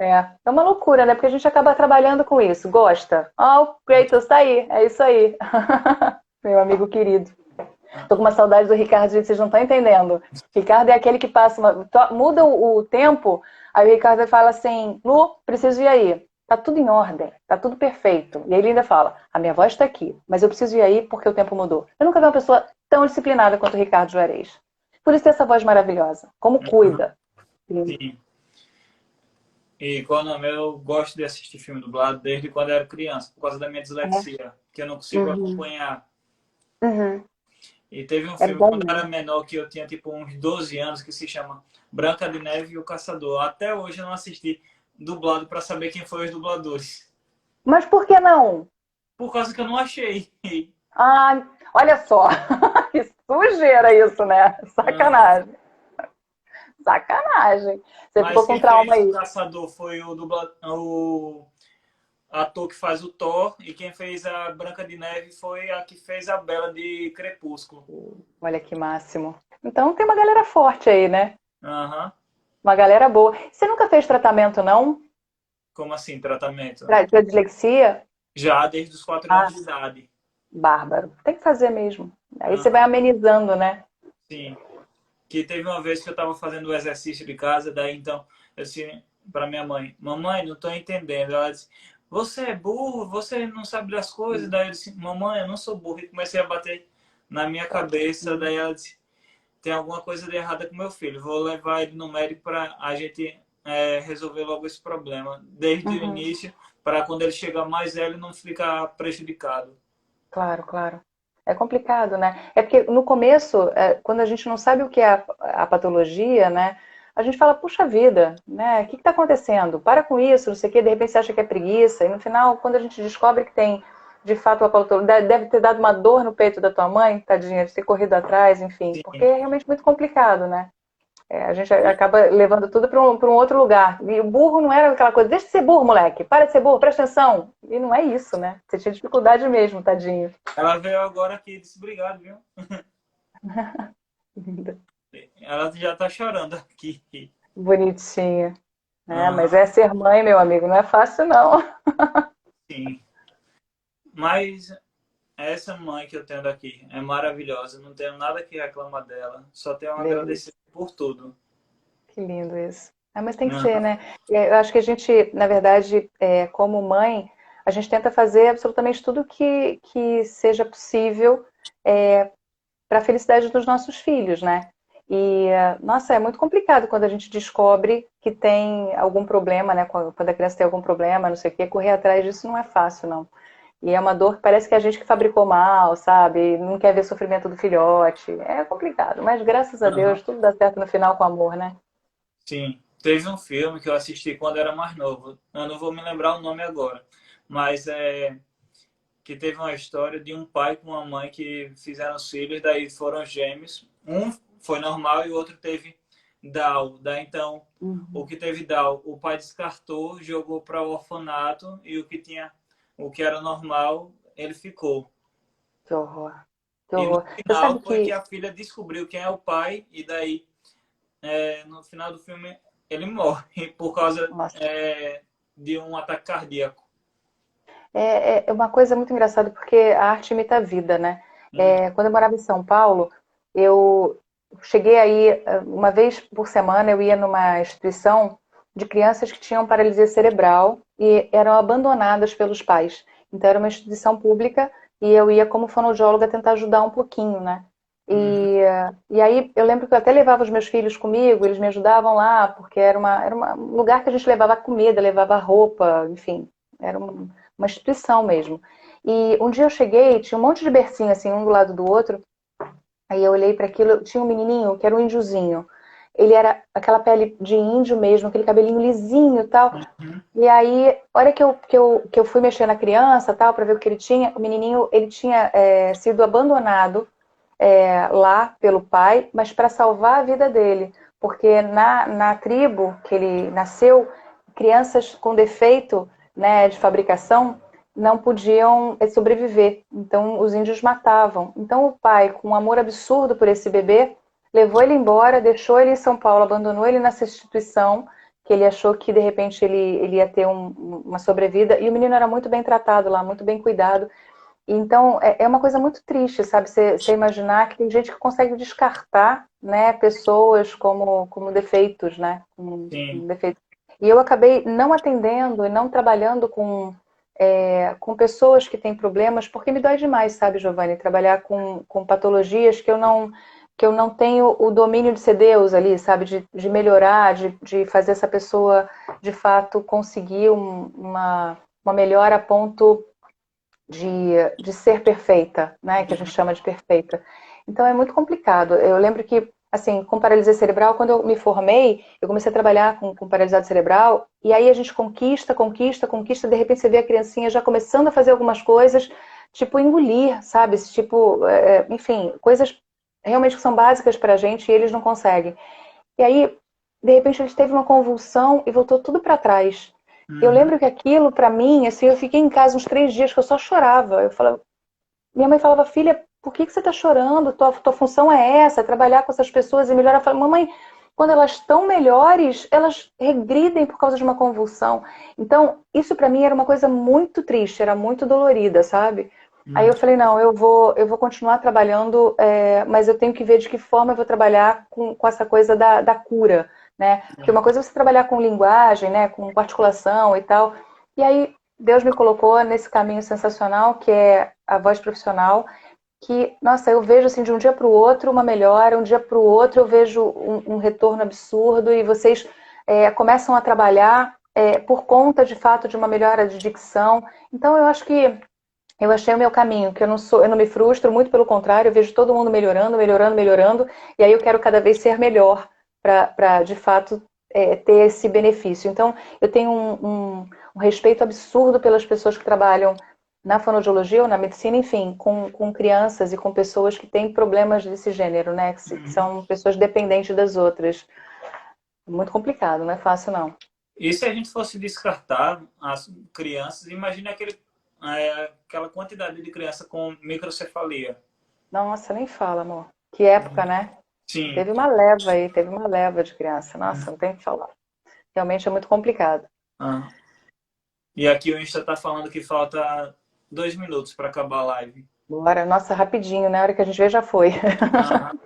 É uma loucura, né? Porque a gente acaba trabalhando com isso. Gosta? Oh, o Kratos tá aí. É isso aí. Meu amigo querido. Tô com uma saudade do Ricardo, gente, vocês não estão entendendo. Ricardo é aquele que passa, muda o tempo, aí o Ricardo fala assim, Lu, preciso ir aí. Tá tudo em ordem, tá tudo perfeito. E aí ele ainda fala, a minha voz tá aqui, mas eu preciso ir aí porque o tempo mudou. Eu nunca vi uma pessoa tão disciplinada quanto o Ricardo Juarez. Por isso tem essa voz maravilhosa. Como Aham, cuida. sim. E quando eu gosto de assistir filme dublado desde quando eu era criança, por causa da minha É. dislexia, que eu não consigo Uhum. acompanhar. Uhum. E teve um É filme bom quando eu era mesmo. menor, que eu tinha tipo uns 12 anos, que se chama Branca de Neve e o Caçador. Até hoje eu não assisti dublado para saber quem foram os dubladores. Mas por que não? Por causa que eu não achei. Ah, olha só. Que sujeira isso, né? Aham. Sacanagem. Sacanagem. Você ficou Mas com quem trauma fez o aí. Caçador foi o ator que faz o Thor, e quem fez a Branca de Neve foi a que fez a Bela de Crepúsculo. Olha que máximo. Então tem uma galera forte aí, né? Aham. Uma galera boa. Você nunca fez tratamento, não? Como assim, tratamento? Pra dislexia? Já desde os 4 anos Ah, de idade. bárbaro. Tem que fazer mesmo. Aí você vai Aham. amenizando, né? Sim. Que teve uma vez que eu estava fazendo o exercício de casa, daí então eu disse para minha mãe, mamãe, não estou entendendo. Ela disse, você é burro, você não sabe das coisas. Daí eu disse, mamãe, eu não sou burro. E comecei a bater na minha cabeça. Daí ela disse, tem alguma coisa de errada com meu filho, vou levar ele no médico para a gente resolver logo esse problema. Desde o Uhum. início, para quando ele chegar mais velho não ficar prejudicado. Claro, claro. É complicado, né? É porque no começo, quando a gente não sabe o que é a patologia, né? A gente fala, puxa vida, né? O que está acontecendo? Para com isso, não sei o quê. De repente você acha que é preguiça. E no final, quando a gente descobre que tem, de fato, a patologia, deve ter dado uma dor no peito da tua mãe, tadinha, de ter corrido atrás, enfim. Porque Sim. é realmente muito complicado, né? A gente acaba levando tudo para um outro lugar. E o burro não era aquela coisa, deixa de ser burro, moleque, para de ser burro, presta atenção. E não é isso, né? Você tinha dificuldade mesmo, tadinho. Ela veio agora aqui e disse, obrigado, viu? Ela já está chorando aqui. Bonitinha. É, mas Aham, é ser mãe, meu amigo, não é fácil, não. sim. Mas essa mãe que eu tenho daqui é maravilhosa, não tenho nada que reclamar dela, só tenho a agradecer Delícia. por tudo. Que lindo isso. Mas tem que ser, Aham, né? Eu acho que a gente, na verdade, como mãe, a gente tenta fazer absolutamente tudo que seja possível para a felicidade dos nossos filhos, né? E, nossa, é muito complicado quando a gente descobre que tem algum problema, né? Quando a criança tem algum problema, não sei o quê, correr atrás disso não é fácil, não. E é uma dor que parece que é a gente que fabricou mal, sabe? Não quer ver sofrimento do filhote. É complicado, mas graças a aham. Deus tudo dá certo no final com amor, né? Sim, teve um filme que eu assisti quando era mais novo. Eu não vou me lembrar o nome agora, mas que teve uma história de um pai com uma mãe que fizeram os filhos, daí foram gêmeos. Um foi normal e o outro teve Down. Daí então, o Uhum. que teve Down, o pai descartou, jogou para o orfanato e o que era normal, ele ficou. Que horror. Que E no horror. Você final sabe foi que que. a filha descobriu quem é o pai e daí no final do filme ele morre por causa Nossa. de um ataque cardíaco. É uma coisa muito engraçada porque a arte imita a vida, né? Hum, Quando eu morava em São Paulo, eu cheguei aí, uma vez por semana, eu ia numa instituição de crianças que tinham paralisia cerebral e eram abandonadas pelos pais. Então, era uma instituição pública e eu ia como fonoaudióloga tentar ajudar um pouquinho, né? Uhum. E aí, eu lembro que eu até levava os meus filhos comigo, eles me ajudavam lá, porque um lugar que a gente levava comida, levava roupa, enfim, era uma instituição mesmo. E um dia eu cheguei, tinha um monte de bercinho, assim, um do lado do outro. Aí eu olhei para aquilo, tinha um menininho que era um índiozinho. Ele era aquela pele de índio mesmo, aquele cabelinho lisinho e tal. Uhum. E aí, a hora que eu fui mexer na criança, tal, para ver o que ele tinha, o menininho, ele tinha sido abandonado lá pelo pai, mas para salvar a vida dele. Porque na tribo que ele nasceu, crianças com defeito, né, de fabricação não podiam sobreviver. Então, os índios matavam. Então, o pai, com um amor absurdo por esse bebê, levou ele embora, deixou ele em São Paulo, abandonou ele nessa instituição, que ele achou que, de repente, ele ia ter uma sobrevida. E o menino era muito bem tratado lá, muito bem cuidado. Então, é uma coisa muito triste, sabe? Você imaginar que tem gente que consegue descartar, né, pessoas como defeitos, né? Com Sim. defeitos. E eu acabei não atendendo e não trabalhando com pessoas que têm problemas, porque me dói demais, sabe, Giovanni? Trabalhar com patologias que eu não tenho o domínio de ser Deus ali, sabe? De melhorar, de fazer essa pessoa, de fato, conseguir uma melhora a ponto de ser perfeita, né? Que a gente chama de perfeita. Então é muito complicado. Eu lembro que, assim, com paralisia cerebral, quando eu me formei, eu comecei a trabalhar com paralisado cerebral, e aí a gente conquista, de repente você vê a criancinha já começando a fazer algumas coisas, tipo engolir, sabe? Tipo, enfim, coisas realmente que são básicas pra gente e eles não conseguem. E aí, de repente, ele teve uma convulsão e voltou tudo para trás. Eu Uhum. lembro que aquilo, para mim, assim, eu fiquei em casa uns 3 dias que eu só chorava. Minha mãe falava, filha, por que você está chorando? Tua função é essa, trabalhar com essas pessoas e melhorar. Eu falava, mamãe, quando elas estão melhores, elas regridem por causa de uma convulsão. Então, isso para mim era uma coisa muito triste, era muito dolorida, sabe? Aí Uhum. eu falei, não, eu vou continuar trabalhando, mas eu tenho que ver de que forma eu vou trabalhar com essa coisa da cura, né? Porque uma coisa é você trabalhar com linguagem, né? Com articulação e tal. E aí Deus me colocou nesse caminho sensacional, que é a voz profissional, que, nossa, eu vejo assim de um dia para o outro uma melhora, um dia para o outro eu vejo um retorno absurdo e vocês começam a trabalhar por conta, de fato, de uma melhora de dicção. Então, eu acho que eu achei o meu caminho, que eu não me frustro, muito pelo contrário, eu vejo todo mundo melhorando, melhorando, melhorando, e aí eu quero cada vez ser melhor para de fato, ter esse benefício. Então, eu tenho um respeito absurdo pelas pessoas que trabalham na fonoaudiologia ou na medicina, enfim, com crianças e com pessoas que têm problemas desse gênero, né? Que Uhum. são pessoas dependentes das outras. Muito complicado, não é fácil, não. E se a gente fosse descartar as crianças, imagine aquela quantidade de criança com microcefalia. Nossa, nem fala, amor. Que época, né? Sim. Teve uma leva de criança. Nossa, não tem o que falar. Realmente é muito complicado. Ah. E aqui o Insta tá falando que falta 2 minutos para acabar a live. Bora, nossa, rapidinho, né? A hora que a gente vê já foi. Aham.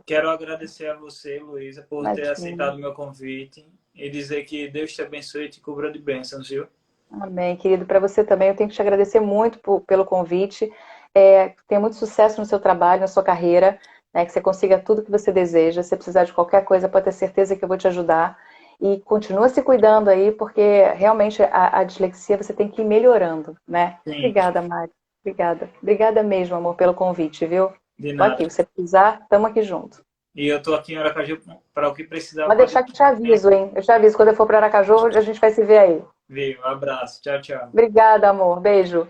Quero agradecer a você, Luísa, por ter Imagina. aceitado o meu convite e dizer que Deus te abençoe e te cubra de bênçãos, viu? Amém, querido. Para você também, eu tenho que te agradecer muito pelo convite. Tenha muito sucesso no seu trabalho, na sua carreira, né? Que você consiga tudo que você deseja. Se precisar de qualquer coisa, pode ter certeza que eu vou te ajudar. E continua se cuidando aí, porque realmente a dislexia você tem que ir melhorando, né? Sim, Obrigada, Mari. Obrigada. Obrigada mesmo, amor, pelo convite, viu? de Tô aqui, nada. se você precisar, estamos aqui junto. E eu tô aqui em Aracaju para o que precisar, Pode pode deixar que eu te aviso, hein? Eu te aviso quando eu for para Aracaju, a gente vai se ver aí. vir. Um abraço. Tchau, tchau. Obrigada, amor. Beijo.